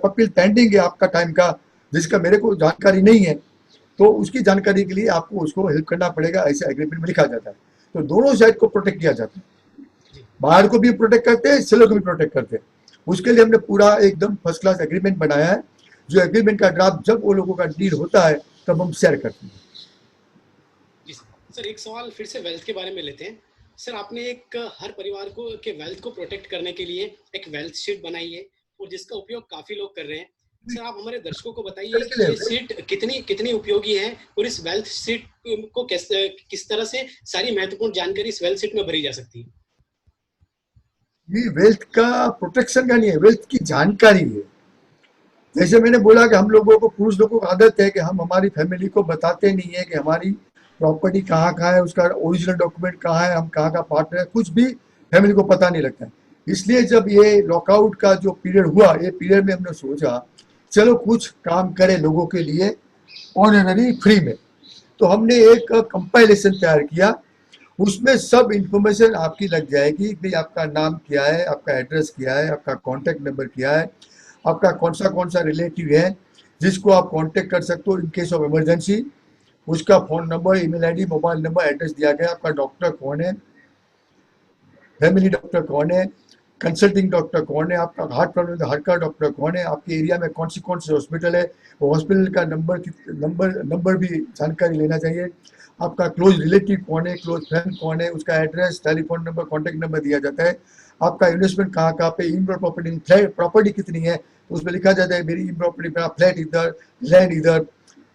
अपील पेंडिंग है आपका टाइम का, जिसका मेरे को जानकारी नहीं है, तो उसकी जानकारी के लिए आपको उसको हेल्प करना पड़ेगा, ऐसे एग्रीमेंट में लिखा जाता है. तो दोनों साइड को प्रोटेक्ट किया जाता है, जी बाहर को भी प्रोटेक्ट करते हैं, सेलर को भी प्रोटेक्ट करते हैं. उसके लिए हमने पूरा एकदम फर्स्ट क्लास एग्रीमेंट बनाया है, जो एग्रीमेंट का ड्राफ्ट जब वो लोगों का डील होता है तब हम शेयर करते हैं. जी सर, एक सवाल फिर से वेल्थ के बारे में लेते हैं. सर, आपने एक हर परिवार को के वेल्थ को प्रोटेक्ट करने के लिए एक वेल्थ शीट बनाई है, और जिसका उपयोग काफी लोग कर रहे हैं. सर, आप हमारे दर्शकों को बताइए कि ये शीट कितनी कितनी उपयोगी है, और इस वेल्थ शीट को किस तरह से सारी महत्वपूर्ण जानकारी इस वेल्थ शीट में भरी जा सकती है? ये वेल्थ का प्रोटेक्शन का नहीं है, वेल्थ की जानकारी है. जैसे मैंने बोला कि हम लोगों को, पुरुष लोगों को आदत है कि हम हमारी फैमिली को बताते नहीं है कि हमारी प्रॉपर्टी कहाँ कहाँ है, उसका ओरिजिनल डॉक्यूमेंट कहाँ है, हम कहाँ का पार्टनर है, कुछ भी फैमिली को पता नहीं लगता है. इसलिए जब ये लॉकआउट का जो पीरियड हुआ, ये पीरियड में हमने सोचा चलो कुछ काम करें लोगों के लिए ऑनररी फ्री में. तो हमने एक कंपाइलेशन तैयार किया, उसमें सब इंफॉर्मेशन आपकी लग जाएगी कि आपका नाम क्या है, आपका एड्रेस क्या है, आपका कॉन्टैक्ट नंबर क्या है, आपका कौन सा रिलेटिव है जिसको आप कांटेक्ट कर सकते हो इन केस ऑफ इमरजेंसी, उसका phone number, email ID, mobile number, address दिया गया, आपका डॉक्टर कौन है, फैमिली डॉक्टर कौन है, कंसल्टिंग डॉक्टर कौन है, आपका हार्ट प्रॉब्लम है हार्ट का डॉक्टर कौन है, आपके एरिया में कौन से हॉस्पिटल है, वो हॉस्पिटल का नंबर भी जानकारी लेना चाहिए, आपका क्लोज रिलेटिव कौन है, क्लोज फ्रेंड कौन है, उसका address, telephone number, contact number दिया जाता है. आपका इन्वेस्टमेंट कहाँ कहाँ पे, इन प्रॉपर्टी कितनी है, तो उसमें लिखा जाता है मेरी इन प्रॉपर्टी, मेरा फ्लैट इधर, लैंड इधर,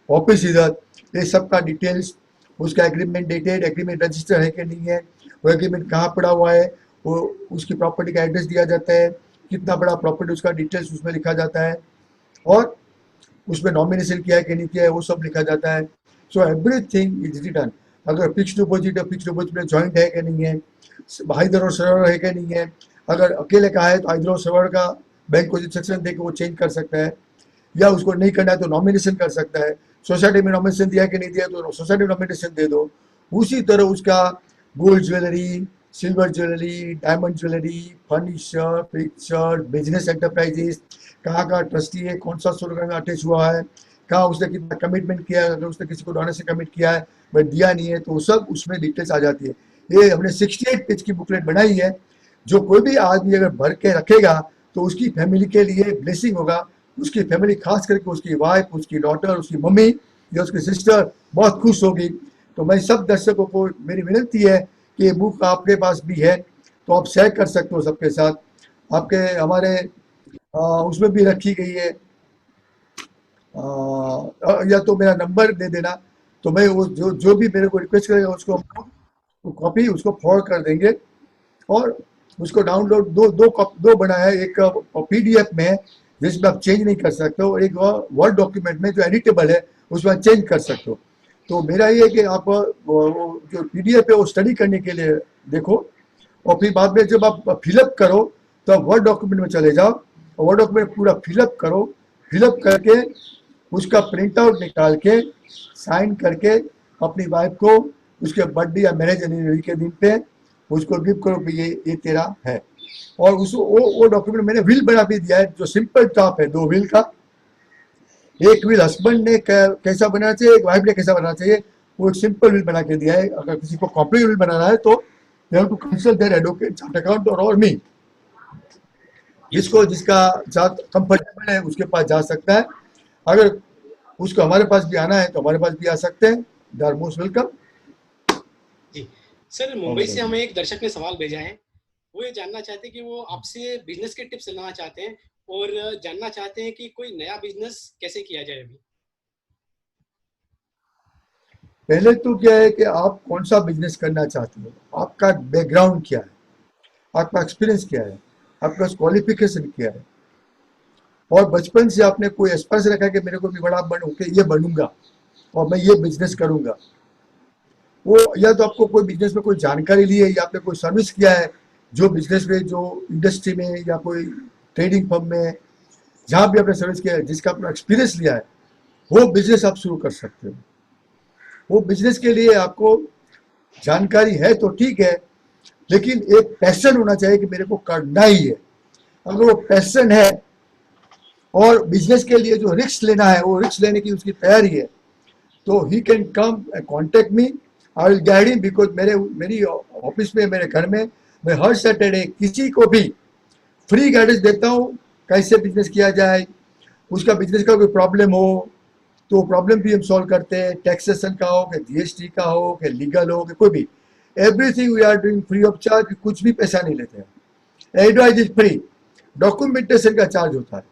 ऑफिस इधर, ये सब का डिटेल्स, उसका एग्रीमेंट डेटेड, एग्रीमेंट रजिस्टर है कि नहीं है, वो एग्रीमेंट कहाँ पड़ा हुआ है, वो उसकी प्रॉपर्टी का एड्रेस दिया जाता है, कितना बड़ा प्रॉपर्टी, उसका डिटेल्स उसमें लिखा जाता है, और उसमें नॉमिनेशन किया है कि नहीं किया है वो सब लिखा जाता है। So everything is return. अगर फिक्स डिपॉजिट है, फिक्स डिपॉजिट में जॉइंट है कि नहीं है, हाइदर और सर्वर है कि नहीं है, अगर अकेले का है तो हाइदर और सर्वर का बैंक को इंस्ट्रक्शन दे के वो चेंज कर सकता है, या उसको नहीं करना है तो नॉमिनेशन कर सकता है। सोसाइटी में नॉमिनेशन दिया कि नहीं दिया तो सोसाइटी में नॉमिनेशन दे दो। उसी तरह उसका gold jewellery, silver jewellery, diamond jewellery, furniture, picture, business enterprises, कहाँ का ट्रस्टी है, कौन सा सोलर में अटैच हुआ है, कहाँ उसने कितना कमिटमेंट किया है, अगर उसने किसी को डोनेशन कमिट किया है बट दिया नहीं है तो सब उसमें डिटेल्स आ जाती है। ये हमने 68 पेज की बुकलेट बनाई है, जो कोई भी आदमी अगर भर के रखेगा तो उसकी फैमिली के लिए ब्लेसिंग होगा। उसकी फैमिली, खास करके उसकी वाइफ, उसकी डॉटर, उसकी मम्मी या उसकी सिस्टर बहुत खुश होगी। तो मैं सब दर्शकों को मेरी विनती है कि ये बुक आपके पास भी है तो आप शेयर कर सकते हो सबके साथ। आपके हमारे उसमें भी रखी गई है, या तो मेरा नंबर दे देना, तो मैं वो जो जो भी मेरे को रिक्वेस्ट करेगा उसको कॉपी उसको फॉरवर्ड कर देंगे। और उसको डाउनलोड दो बना है, एक पीडीएफ में है जिसमें आप चेंज नहीं कर सकते हो, और एक वर्ड डॉक्यूमेंट में जो एडिटेबल है उसमें आप चेंज कर सकते हो। तो मेरा ये है कि आप जो पीडीएफ है वो स्टडी करने के लिए देखो, और फिर बाद में जब आप फिलअप करो तो आप वर्ड डॉक्यूमेंट में चले जाओ और वर्ड डॉक्यूमेंट पूरा फिलअप करो। फिलअप करके उसका प्रिंट आउट निकाल के साइन करके अपनी वाइफ को उसके बर्थडे या मैरिज एनिवर्सरी के दिन पे उसको गिफ्ट करो कि ये तेरा है। और उस वो डॉक्यूमेंट मैंने विल बना भी दिया है, जो सिंपल टॉप है 2 व्हील का। एक व्हील हस्बैंड ने कैसा बनाना चाहिए, एक वाइफ ने कैसा बनाना चाहिए, वो एक सिंपल व्हील बना के दिया है। अगर किसी को कॉम्प्लिकेटेड व्हील बनाना है तो they have to consult their advocate, chart account और मी। यस जिसको जिसका साथ कंफर्टेबल है उसके पास जा सकता है। अगर उसको हमारे पास भी आना है तो हमारे पास भी आ सकते हैं। They are most welcome. जी सर, मुंबई से हमें एक दर्शक ने सवाल भेजा है। वो ये जानना चाहते हैं कि वो आपसे बिजनेस के टिप्स लेना चाहते हैं और जानना चाहते हैं कि कोई नया बिजनेस कैसे किया जाए अभी। पहले तो क्या है कि आप कौन सा बिजनेस करना चाहते हो, आपका बैकग्राउंड क्या है, आपका एक्सपीरियंस क्या है, आपका क्वालिफिकेशन क्या है, और बचपन से आपने कोई एस्पायर रखा है कि मेरे को भी बड़ा बन होके ये बनूंगा और मैं ये बिजनेस करूंगा। वो या तो आपको कोई बिजनेस में कोई जानकारी ली है या आपने कोई सर्विस किया है, जो बिजनेस में, जो इंडस्ट्री में या कोई ट्रेडिंग फर्म में, जहाँ भी आपने सर्विस किया है, जिसका अपना एक्सपीरियंस लिया है, वो बिजनेस आप शुरू कर सकते हो। वो बिजनेस के लिए आपको जानकारी है तो ठीक है, लेकिन एक पैशन होना चाहिए कि मेरे को करना ही है। अगर वो पैशन है और बिजनेस के लिए जो रिस्क लेना है वो रिस्क लेने की उसकी तैयारी है, तो he can come contact me, I will guide him. Because मेरी ऑफिस में, मेरे घर में, मैं हर सैटरडे किसी को भी फ्री गाइडेंस देता हूँ कैसे बिजनेस किया जाए। उसका बिजनेस का कोई प्रॉब्लम हो तो प्रॉब्लम भी हम सॉल्व करते हैं, टैक्सेशन का हो कि जीएसटी का हो कि लीगल हो कि कोई भी, everything we are doing free of charge. कुछ भी पैसा नहीं लेते हैं, एडवाइस इज फ्री, डॉक्यूमेंटेशन का चार्ज होता है।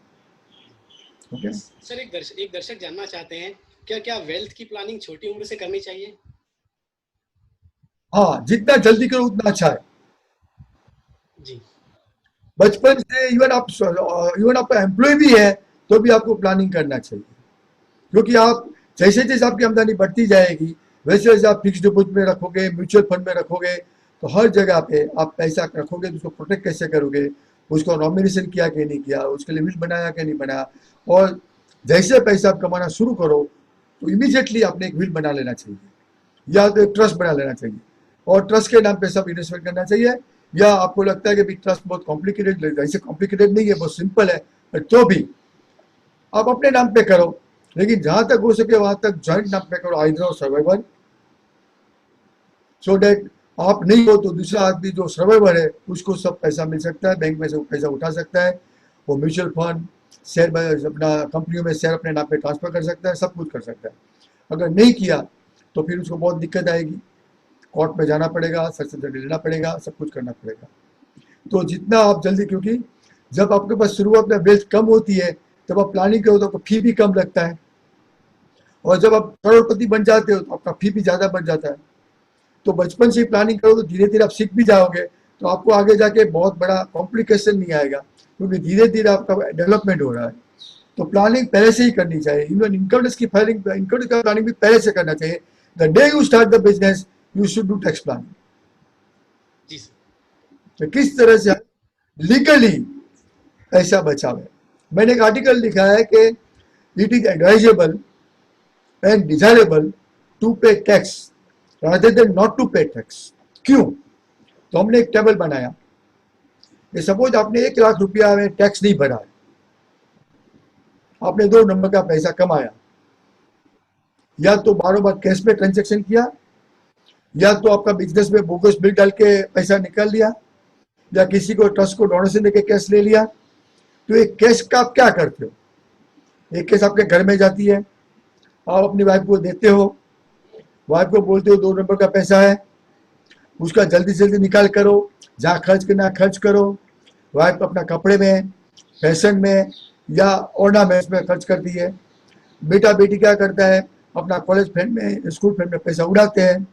ओके सर, एक दर्शक जानना चाहते हैं, क्या क्या वेल्थ की प्लानिंग छोटी उम्र से करनी चाहिए। हाँ, जितना जल्दी करो उतना अच्छा है। जी बचपन से इवन आप एम्प्लॉय भी है तो भी आपको प्लानिंग करना चाहिए, क्योंकि आप जैसे जैसे आपकी आमदनी बढ़ती जाएगी वैसे वैसे आप फिक्स डिपॉजिट में रखोगे, म्यूचुअल फंड में रखोगे, तो हर जगह पे आप पैसा रखोगे तो उसको प्रोटेक्ट कैसे करोगे, उसको नॉमिनेशन किया कि नहीं किया, उसके लिए विल बनाया कि नहीं बनाया। और जैसे पैसा आप कमाना शुरू करो तो इमीडिएटली आपने एक विल बना लेना चाहिए या तो एक ट्रस्ट बना लेना चाहिए, और ट्रस्ट के नाम पे सब इन्वेस्टमेंट करना चाहिए। या आपको लगता है कि ट्रस्ट बहुत कॉम्प्लिकेटेड, ऐसे कॉम्प्लिकेटेड नहीं है, बहुत सिंपल है, तो भी आप अपने नाम पे करो, लेकिन जहां तक हो सके वहां तक जॉइंट नाम पे करो, आइदर और सर्वाइवर, सो डेट आप नहीं हो तो दूसरा आदमी जो सर्वाइवर है उसको सब पैसा मिल सकता है, बैंक में से वो पैसा उठा सकता है, वो म्यूचुअल फंड, शेयर, अपना कंपनियों में शेयर अपने नाम पे ट्रांसफर कर सकता है, सब कुछ कर सकता है। अगर नहीं किया तो फिर उसको बहुत दिक्कत आएगी, कोर्ट में जाना पड़ेगा, सर्टिफिकेट लेना पड़ेगा, सब कुछ करना पड़ेगा। तो जितना आप जल्दी, क्योंकि जब आपके पास शुरुआत में वेल्थ कम होती है तब आप प्लानिंग करो तो फी भी कम लगता है, और जब आप करोड़पति बन जाते हो तो आपका फी भी ज़्यादा बन जाता है। तो बचपन से प्लानिंग करो तो धीरे धीरे आप सीख भी जाओगे, तो आपको आगे जाके बहुत बड़ा कॉम्प्लिकेशन नहीं आएगा, क्योंकि धीरे धीरे आपका डेवलपमेंट हो रहा है। तो प्लानिंग पहले से ही करनी चाहिए। इवन इनकम टैक्स की फाइलिंग, इनकम टैक्स का प्लानिंग भी पहले से करना चाहिए। The day you start the business you should do tax planning. जी सर। तो किस तरह से लीगली पैसा बचावे। मैंने एक आर्टिकल लिखा है कि it is advisable and desirable to pay tax rather than not to pay tax. क्यों? तो हमने एक टेबल बनाया कि सपोज आपने 1 लाख रुपया में टैक्स नहीं भरा है, आपने 2 नंबर का पैसा कमाया, या तो बार बार कैश में ट्रांजेक्शन किया, या तो आपका बिजनेस में बोगस बिल डाल के पैसा निकाल लिया, या किसी को ट्रस्ट को डोनेशन देके कैश ले लिया। तो ये कैश का आप क्या करते हो? एक कैश आपके घर में जाती है, आप अपनी वाइफ को देते हो, वाइफ को बोलते हो 2 नंबर का पैसा है, उसका जल्दी से जल्दी निकाल करो, जहाँ खर्च करना खर्च करो। वाइफ अपना कपड़े में, फैशन में या ऑर्नामेंट्स में खर्च करती है। बेटा बेटी क्या करता है, अपना कॉलेज फ्रेंड में, स्कूल फ्रेंड में पैसा उड़ाते हैं,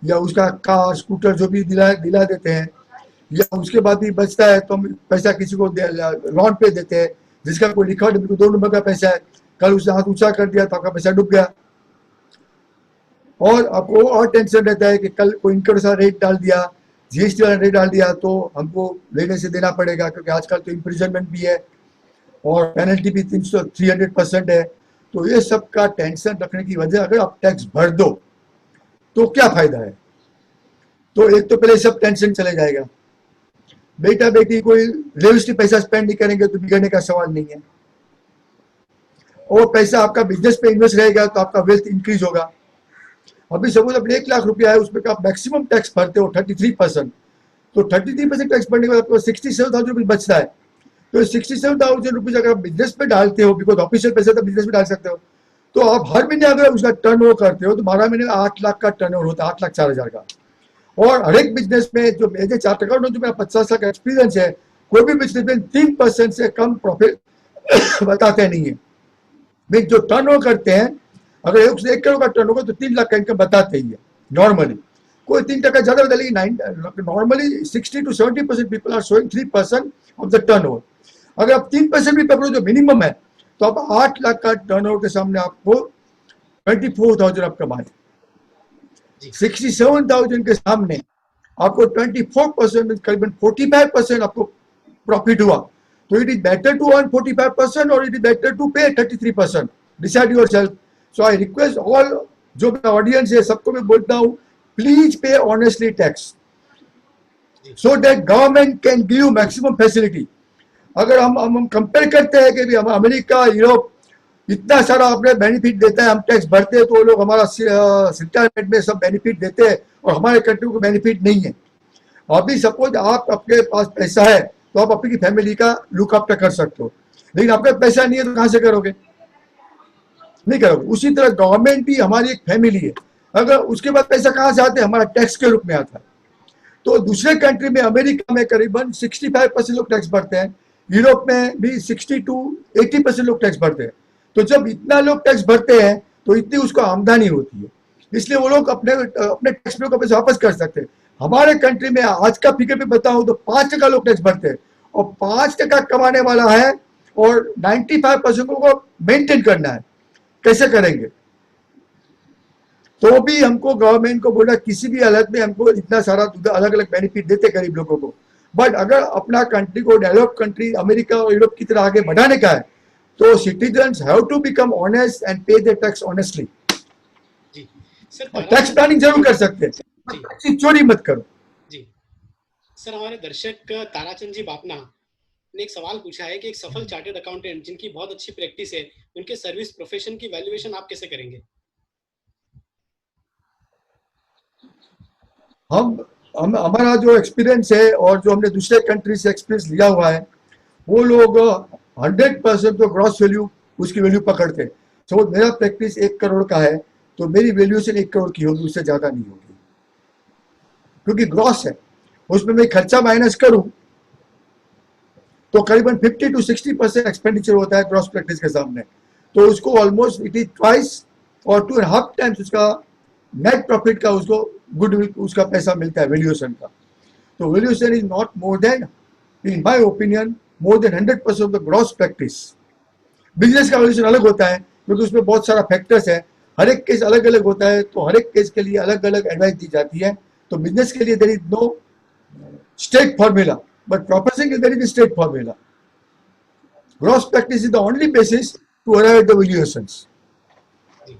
या उसका कार स्कूटर जो भी दिला दिला देते हैं, या उसके बाद भी बचता है तो हम पैसा किसी को लोन पे देते हैं, जिसका कोई रिकॉर्ड 2 नंबर का पैसा है, कल उसने हाथ ऊंचा कर दिया तो आपका पैसा डूब गया। और आपको और टेंशन रहता है कि कल कोई इनकम टैक्स रेट डाल दिया, जीएसटी वाला रेट डाल दिया तो हमको लेने से देना पड़ेगा, क्योंकि आजकल तो इम्प्रिजनमेंट भी है और पेनल्टी भी 300-300% है। तो ये सब का टेंशन रखने की वजह, अगर आप टैक्स भर दो तो क्या फायदा है? तो एक तो पहले सब टेंशन चले जाएगा, बेटा बेटी कोई लेविस्टिक पैसा स्पेंड नहीं करेंगे तो बिगड़ने का सवाल नहीं है, और पैसा आपका बिजनेस पे इन्वेस्ट रहेगा तो आपका वेल्थ इंक्रीज होगा। अभी सपोज अपने 1 लाख रुपया है, उसमें आप मैक्सिमम टैक्स भरते हो 33%, तो 33% टैक्स भरने के बाद आपको 67,000 रुपीज बचता है। तो 67,000 रुपीज अगर आप बिजनेस में डालते हो, बिकॉज ऑफिशियल पैसा तो बिजनेस में डाल सकते हो, तो आप हर महीने अगर उसका टर्नओवर करते हो तो 12 महीने में 8 लाख का टर्नओवर होता है, 8,04,000 का। और हर एक बिजनेस में जो मेरे चार्ट अकाउंट जो मेरा 50 साल का एक्सपीरियंस है, कोई भी बिजनेस में 3% से कम प्रॉफिट बताते नहीं है। जो टर्नओवर करते हैं, अगर 1 करोड़ का टर्नओवर तो 3 लाख का इनकम बताते ही है नॉर्मली। कोई 3% ज्यादा बता, लेकिन normally 60 to 70% people are showing 3% of the turnover. अगर आप 3% भी पकड़ो जो मिनिमम है, तो आप 8 लाख का टर्नओवर के सामने आपको 24,000 आप कमाए। 67,000 के सामने आपको 24% करीबन 45% आपको प्रॉफिट हुआ। तो it is better to earn 45% और it is better to pay 33%। Decide yourself. So I request all, जो मेरा ऑडियंस है सबको मैं बोलता हूँ, please pay honestly tax so that government can give maximum facility. अगर हम कंपेयर करते हैं कि हम अमेरिका, यूरोप इतना सारा अपने बेनिफिट देता है, हम टैक्स भरते हैं, तो वो लोग हमारा रिटायरमेंट में सब बेनिफिट देते हैं और हमारे कंट्री को बेनिफिट नहीं है। अभी सपोज आप अपने पास पैसा है तो आप अपनी फैमिली का लुक आफ्टर कर सकते हो, लेकिन आपका पैसा नहीं है तो कहां से करोगे? नहीं करोगे। उसी तरह गवर्नमेंट भी हमारी एक फैमिली है, अगर उसके बाद पैसा कहां से आता है? हमारा टैक्स के रूप में आता है। तो दूसरे कंट्री में, अमेरिका में करीबन 65% लोग टैक्स भरते हैं, यूरोप में भी 60 to 80% लोग टैक्स भरते हैं। तो जब इतना लोग टैक्स भरते हैं तो इतनी उसको आमदनी होती है, इसलिए वो लोग अपने अपने टैक्स पे का पैसा वापस कर सकते हैं। हमारे कंट्री में आज का फिगर भी बताऊं तो 5% लोग टैक्स भरते हैं, और 5% कमाने वाला है और 95% को मेंटेन करना है। कैसे करेंगे? तो भी हमको गवर्नमेंट को बोला किसी भी हालत में हमको इतना सारा अलग अलग बेनिफिट देते गरीब लोगों को, बट अगर अपना कंट्री को डेवलप कंट्री अमेरिका और यूरोप की तरह आगे बढ़ाने का है तो citizens have to become honest and pay their tax honestly. जी सर, टैक्स प्लानिंग जरूर कर सकते हैं, टैक्स चोरी मत करो। जी सर, हमारे दर्शक ताराचंद जी बापना ने एक सवाल पूछा है कि एक सफल चार्टर्ड अकाउंटेंट जिनकी बहुत अच्छी प्रैक्टिस है, उनके सर्विस प्रोफेशन की वैल्यूएशन आप कैसे करेंगे? हम हमारा जो एक्सपीरियंस है और जो हमने दूसरे कंट्री से एक्सपीरियंस लिया हुआ है, वो लोग 100% तो ग्रॉस वैल्यू उसकी वैल्यू पकड़ते हैं। तो मेरा प्रैक्टिस 1 करोड़ का है तो मेरी वैल्यूएशन 1 करोड़ की होगी, उससे ज्यादा नहीं होगी, क्योंकि ग्रॉस है। उसमें मैं खर्चा माइनस करूं तो करीबन 50 to 60% एक्सपेंडिचर होता है ग्रॉस प्रैक्टिस के सामने, तो उसको ऑलमोस्ट इट इज ट्वाइस और 2.5 टाइम्स उसका नेट प्रॉफिट का उसको गुडविल उसका पैसा मिलता है वैल्यूएशन का। तो valuation is not more than, in my opinion, more than 100% of the gross practice. Business का वैल्यूएशन अलग होता है क्योंकि उसमें बहुत सारा फैक्टर्स है, हर एक केस अलग अलग होता है, तो हर एक केस के लिए अलग अलग एडवाइस दी जाती है। तो बिजनेस के लिए there is no straight formula, but property के there is straight formula. Gross practice is the only basis to arrive at the valuations. जी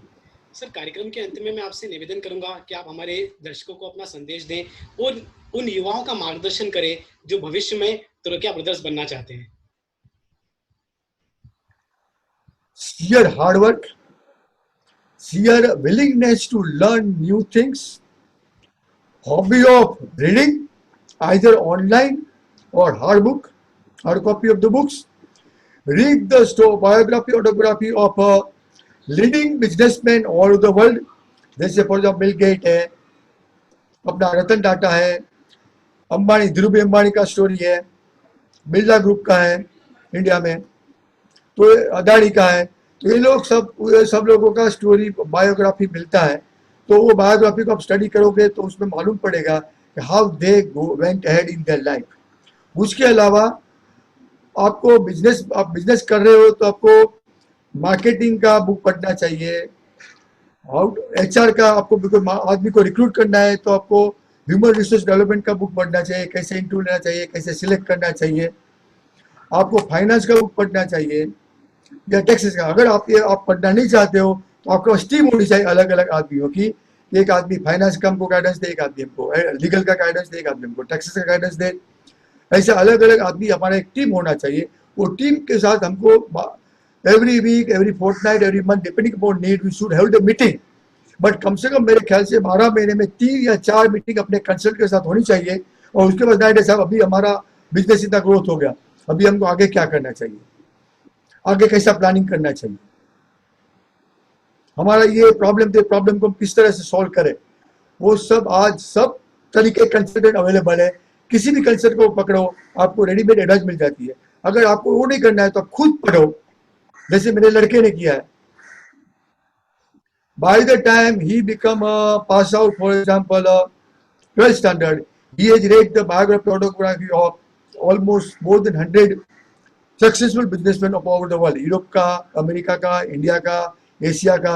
सर, कार्यक्रम के अंत में मैं आपसे निवेदन करूंगा कि आप हमारे दर्शकों को अपना संदेश दें और उन युवाओं का मार्गदर्शन करें जो भविष्य में तुर्किया ब्रदर्स बनना चाहते हैं। Sheer hard work, sheer willingness to learn new things, hobby of reading, either online or hard copy of the books. Read the biography, autobiography of a leading businessman all over the world. जैसे for example bill gate है, अपना रतन टाटा है, अंबानी, धीरूभाई अंबानी का story है, Birla group का है India में, तो अदानी का है। तो ये लोग सब लोगों का स्टोरी बायोग्राफी मिलता है। तो वो बायोग्राफी को आप स्टडी करोगे तो उसमें मालूम पड़ेगा कि how they went ahead in their life. उसके अलावा आपको आप बिजनेस कर रहे हो तो आपको मार्केटिंग का बुक पढ़ना चाहिए, HR का, आपको आदमी को रिक्रूट करना है तो आपको ह्यूमन रिसोर्स डेवलपमेंट का बुक पढ़ना चाहिए, कैसे इंटरव्यू लेना चाहिए, कैसे सिलेक्ट करना चाहिए। आपको फाइनेंस का बुक पढ़ना चाहिए या टैक्सेस का। अगर आप पढ़ना नहीं चाहते हो तो आपको टीम होनी चाहिए अलग अलग आदमियों की। एक आदमी फाइनेंस का हमको गाइडेंस दे, एक आदमी हमको लीगल का गाइडेंस दे, एक आदमी हमको टैक्सेस का गाइडेंस दे। ऐसे अलग अलग आदमी, हमारा एक टीम होना चाहिए। वो टीम के साथ हमको every week, every fortnight, every month, depending upon need, we should have the meeting. But कम से कम मेरे ख्याल से 12 महीने में 3 या 4 मीटिंग अपने कंसल्ट के साथ होनी चाहिए। और उसके बाद नाइट साहब, अभी हमारा बिजनेस इतना ग्रोथ हो गया, अभी हमको आगे क्या करना चाहिए, आगे कैसा प्लानिंग करना चाहिए, हमारा ये प्रॉब्लम को हम किस तरह से सॉल्व करें। वो सब आज सब तरीके कंसल्टेंट अवेलेबल है। किसी भी कंसल्ट को पकड़ो, आपको रेडीमेड एडवाइस मिल जाती है। अगर आपको वो नहीं करना है तो आप खुद पढ़ो, जैसे मेरे लड़के ने किया है। By the time he become a pass out, for example, 12th standard, he has read the biography of almost more than 100 successful businessman of over the world. Europe का, अमेरिका का, इंडिया का, एशिया का,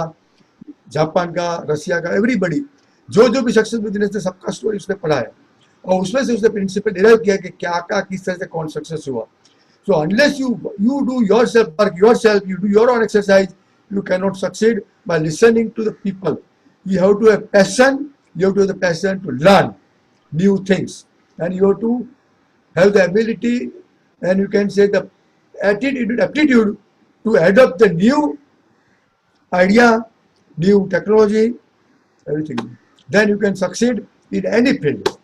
Japan का, रसिया का, everybody, जो भी successful business है सबका स्टोरी उसने पढ़ा है और उसमें से उसने प्रिंसिपल डिराइव किया कि क्या का किस तरह से कौन सक्सेस हुआ। So unless you do yourself work, yourself, you do your own exercise, you cannot succeed by listening to the people. You have to have passion, you have to have the passion to learn new things, and you have to have the ability, and you can say the aptitude to adopt the new idea, new technology, everything. Then you can succeed in any field.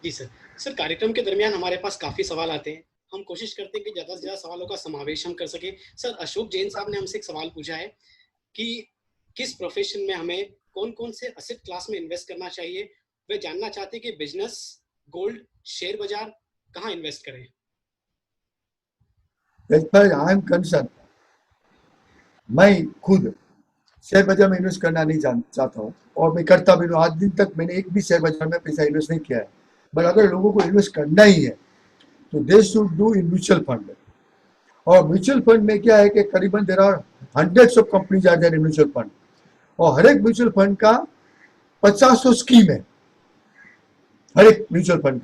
जी sir, कार्यक्रम के दरमियान हमारे पास काफी सवाल आते हैं। हम कोशिश करते हैं कि ज्यादा से ज्यादा सवालों का समावेश हम कर सके। सर, अशोक जैन साहब ने हमसे एक सवाल पूछा है कि किस प्रोफेशन में हमें कौन-कौन से एसेट क्लास में इन्वेस्ट करना चाहिए। वे जानना चाहते हैं कि बिजनेस, गोल्ड, शेयर बाजार कहाँ इन्वेस्ट करें। As far as I am concerned, मैं खुद शेयर बाजार में इन्वेस्ट करना नहीं चाहता हूँ और मैं करता भी नहीं। आज दिन तक मैंने एक भी शेयर बाजार में पैसा इन्वेस्ट नहीं किया है। बट अगर लोगों को इन्वेस्ट करना ही है तो they should do in mutual fund. और म्यूचुअल फंड में क्या है कि करीबन there are hundreds of companies are there in mutual fund, और हर एक म्यूचुअल फंड का 50 स्कीम है। हर एक म्यूचुअल फंड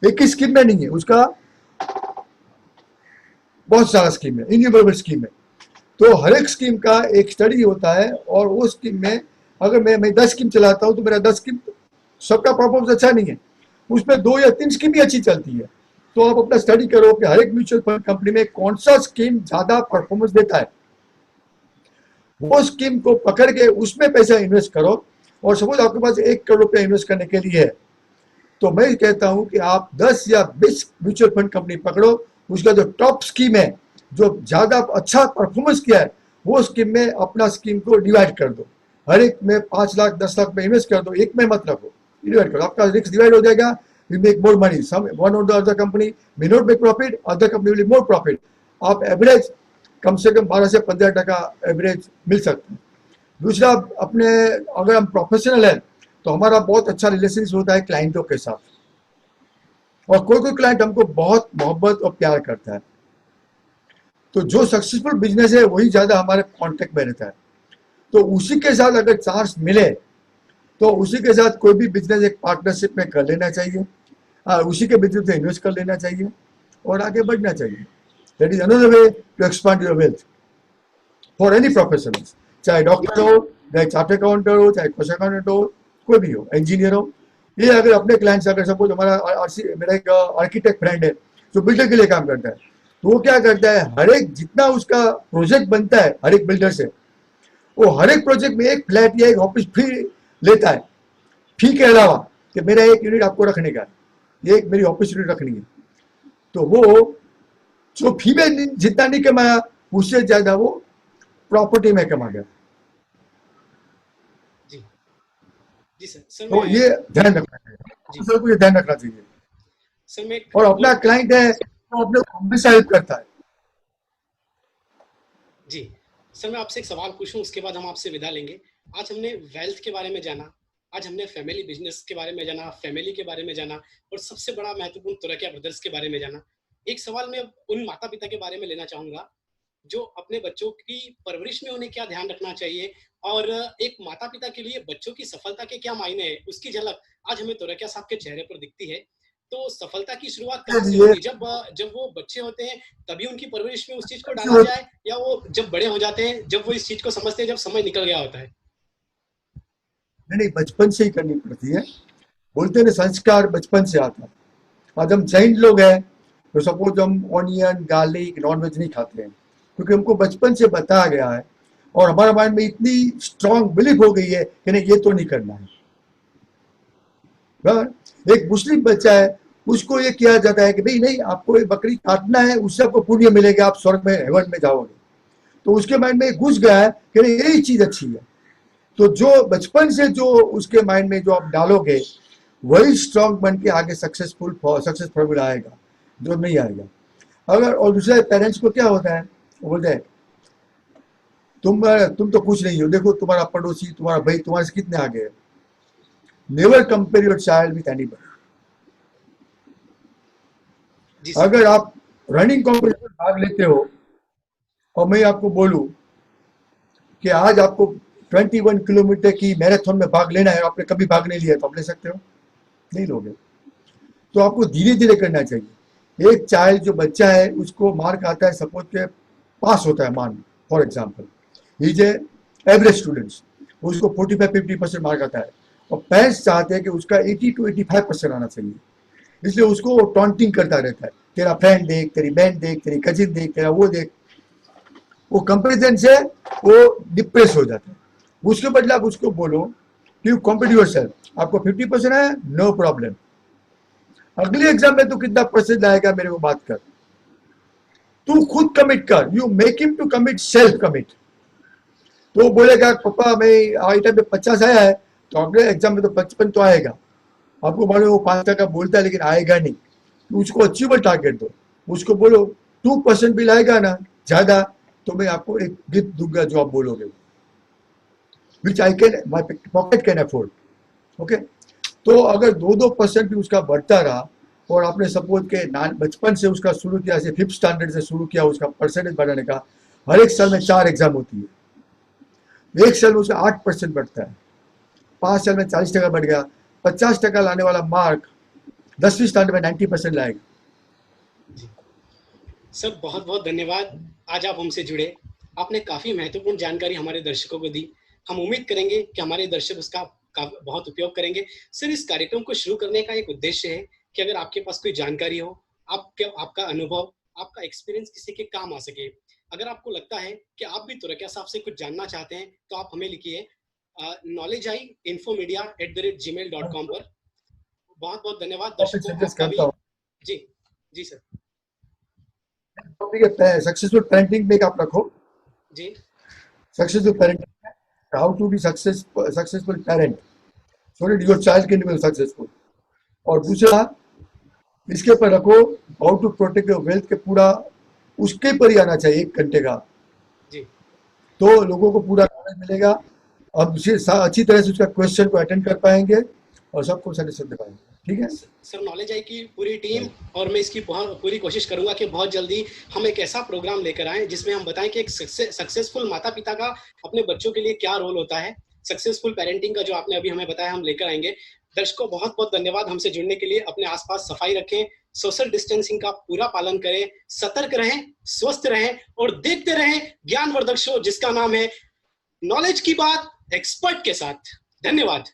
एक ही स्कीम में नहीं है, उसका बहुत सारा स्कीम है, इन्यूमरेबल स्कीम है। तो हर एक स्कीम का एक स्टडी होता है और वो स्कीम में अगर मैं 10 स्कीम चलाता हूँ तो मेरा 10 स्कीम सबका परफॉर्मेंस अच्छा नहीं है, उसमें 2 या 3 स्कीम ही अच्छी चलती है। तो आप अपना स्टडी करो कि हर एक म्यूचुअल फंड कंपनी में कौन सा स्कीम ज्यादा परफॉर्मेंस देता है, वो स्कीम को पकड़ के उसमें पैसा इन्वेस्ट करो। और सपोज आपके पास 1 करोड़ रुपया इन्वेस्ट करने के लिए है तो मैं कहता हूं कि आप 10 या 20 म्यूचुअल फंड कंपनी पकड़ो, उसका जो टॉप स्कीम है, जो ज्यादा अच्छा परफॉर्मेंस किया है, वो स्कीम में अपना स्कीम को डिवाइड कर दो। हर एक में 5 लाख 10 लाख में इन्वेस्ट कर दो, एक में मत रखो, डिवाइड करो, आपका रिस्क डिवाइड हो जाएगा। You make more money. One or the other company may not make profit, other company will make more profit. आप एवरेज कम से कम 12 से 15% एवरेज मिल सकता है। दूसरा, अपने अगर हम प्रोफेशनल है तो हमारा बहुत अच्छा रिलेशनशिप होता है क्लाइंटों के साथ, और कोई कोई क्लाइंट हमको बहुत मोहब्बत और प्यार करता है। तो जो सक्सेसफुल बिजनेस है वही ज्यादा हमारे कांटेक्ट में रहता है। तो उसी के साथ अगर चांस मिले तो उसी के साथ कोई भी बिजनेस एक पार्टनरशिप में कर लेना चाहिए, उसी के बिजनेस में इन्वेस्ट कर लेना चाहिए और आगे बढ़ना चाहिए। That is another way to expand your wealth for any professional, चाहे डॉक्टर हो, चाहे चार्टर्ड अकाउंटेंट हो, चाहे कोच अकाउंटेंट हो, कोई भी हो, इंजीनियर हो। ये अगर अपने क्लाइंट्स, अगर सपोज हमारा मेरा एक आर्किटेक्ट फ्रेंड है जो बिल्डर के लिए काम करता है, तो वो क्या करता है, हर एक जितना उसका प्रोजेक्ट बनता है हर एक बिल्डर से, वो हर एक प्रोजेक्ट में एक फ्लैट या एक ऑफिस फ्री लेता है, फी के अलावा, कि मेरा एक यूनिट आपको रखने का है, ये एक मेरी ऑफिस यूनिट रखनी है। तो वो जो फी में जितना नहीं कमाया उससे ज्यादा वो प्रॉपर्टी में कमा गया। जी जी सर। सर तो मैं ये ध्यान रखना जी चाहिए, सर को ये ध्यान रखना चाहिए। सर मैं और अपना क्लाइंट है तो अपने को हमेशा हेल्प करता है। जी सर, मैं आपसे एक सवाल पूछूं, उसके बाद हम आपसे विदा लेंगे। आज हमने वेल्थ के बारे में जाना, आज हमने फैमिली बिजनेस के बारे में जाना, फैमिली के बारे में जाना, और सबसे बड़ा महत्वपूर्ण तुरकिया ब्रदर्स के बारे में जाना। एक सवाल मैं उन माता पिता के बारे में लेना चाहूंगा जो अपने बच्चों की परवरिश में उन्हें क्या ध्यान रखना चाहिए, और एक माता पिता के लिए बच्चों की सफलता के क्या मायने हैं, उसकी झलक आज हमें तुरकिया साहब के चेहरे पर दिखती है। तो सफलता की शुरुआत कहाँ से ये होती है? जब वो बच्चे होते हैं तभी उनकी परवरिश में उस चीज को डाला जाए, या वो जब बड़े हो जाते हैं, जब वो इस चीज को समझते हैं, जब समय निकल गया होता है? नहीं, बचपन से ही करनी पड़ती है। बोलते हैं संस्कार बचपन से आता है। आज हम जैन लोग हैं तो सपोज हम ऑनियन गार्लिक नॉनवेज नहीं खाते हैं क्योंकि हमको बचपन से बताया गया है और हमारे माइंड में इतनी स्ट्रांग बिलीफ हो गई है कि नहीं, ये तो नहीं करना है। बराबर। एक मुस्लिम बच्चा है, उसको ये किया जाता है कि भाई नहीं, आपको ये बकरी काटना है, उससे आपको पुण्य मिलेगा, आप स्वर्ग में हेवन में जाओगे। तो उसके माइंड में घुस गया है कि नहीं, यही चीज अच्छी है। तो जो बचपन से जो उसके माइंड में जो आप डालोगे वही स्ट्रांग बन के आगे सक्सेस फॉर्मूला आएगा, जो नहीं आएगा। अगर और दूसरे पेरेंट्स को क्या होता है, वो बोलते हैं तुम तो कुछ नहीं हो, देखो तुम्हारा पड़ोसी, तुम्हारा भाई तुम्हारे से कितने आगे है। Never compare your child with anybody. जी सर। अगर आप रनिंग कॉम्पिटिशन में भाग लेते हो और मैं आपको बोलूं कि आज आपको 21 किलोमीटर की मैराथन में भाग लेना है, आपने कभी भाग नहीं लिया, तो आप ले सकते हो? नहीं लोगे। तो आपको धीरे धीरे करना चाहिए। एक चाइल्ड जो बच्चा है उसको मार्क आता है, सपोज के पास होता है, मान for example is a average students, उसको 45-50% मार्क आता है और पेरेंट्स चाहते हैं कि उसका 80 to 85% आना चाहिए। इसलिए उसको वो टॉन्टिंग करता रहता है, तेरा फ्रेंड देख, तेरी बहन देख, तेरी कजिन देख, तेरा वो देख। वो कंपेरिजन से वो डिप्रेस हो जाता है। उसके बदले आप उसको बोलो कि कॉम्पिट योरसेल्फ, आपको 50% है, नो प्रॉब्लम, अगले एग्जाम में तू कितना परसेंट लाएगा मेरे को बात कर, तू खुद कमिट कर, you make him to commit, self commit. तो वो बोलेगा पापा मैं आइटम में 50 आया है, तो अगले एग्जाम में तो 55 तो आएगा। आपको मालूम वो 5 टका बोलता है लेकिन आएगा नहीं। तो उसको अचीवेबल टारगेट दो, उसको बोलो 2% भी लाएगा ना ज्यादा तो मैं आपको एक गिफ्ट दूंगा जो आप बोलोगे, which I can my pocket can afford. Okay. तो अगर 2-2% भी उसका बढ़ता रहा और आपने सपोज के बचपन से उसका शुरू किया, जैसे 5th स्टैंडर्ड से शुरू किया उसका परसेंटेज बढ़ाने का, हर एक साल में 4 एग्जाम होती है, एक साल में उसका 8% बढ़ता है, 5 साल में 40 टका बढ़ गया, 50 टका लाने वाला मार्क 10वीं स्टैंडर्ड में 90% लाएगा। जी सर, बहुत बहुत धन्यवाद। आज आप हमसे जुड़े, आपने काफी महत्वपूर्ण जानकारी हमारे दर्शकों को दी। हम उम्मीद करेंगे कि हमारे दर्शक उसका बहुत उपयोग करेंगे। सर, इस कार्यक्रम को शुरू करने का एक उद्देश्य है कि अगर आपके पास कोई जानकारी हो, आपका अनुभव, आपका एक्सपीरियंस किसी के काम आ सके। अगर आपको लगता है कि आप भी तुरकिया साहब से कुछ जानना चाहते हैं तो आप हमें लिखिए knowledgeinfomedia@gmail.com पर। बहुत बहुत धन्यवाद टॉपिक दर्शकों, सजेस्ट आपका भी। करता हूँ, जी जी सर। टॉपिक है सक्सेसफुल पेरेंटिंग में, आप रखो जी successful parenting, how to be successful parent so that your child can be successful. और दूसरा इसके पर रखो how to protect your wealth, के पूरा उसके पर ही आना चाहिए 1 घंटे का, जी तो लोगों को पूरा नॉलेज मिलेगा अब उसे अच्छी तरह से उसका क्वेश्चन को अटेंड कर पाएंगे और सबको सेटिस्फाइड दे पाएंगे। ठीक है सर, नॉलेज आई की पूरी टीम और मैं इसकी पूरी कोशिश करूंगा कि बहुत जल्दी हम एक ऐसा प्रोग्राम लेकर आए जिसमें हम बताएं कि एक सक्सेसफुल माता पिता का अपने बच्चों के लिए क्या रोल होता है। सक्सेसफुल पेरेंटिंग का जो आपने अभी हमें बताया हम लेकर आएंगे। दर्शकों, बहुत बहुत धन्यवाद हमसे जुड़ने के लिए। अपने आसपास सफाई रखें, सोशल डिस्टेंसिंग का पूरा पालन करें, सतर्क रहें, स्वस्थ रहें और देखते रहें ज्ञानवर्धक शो जिसका नाम है नॉलेज की बात एक्सपर्ट के साथ। धन्यवाद।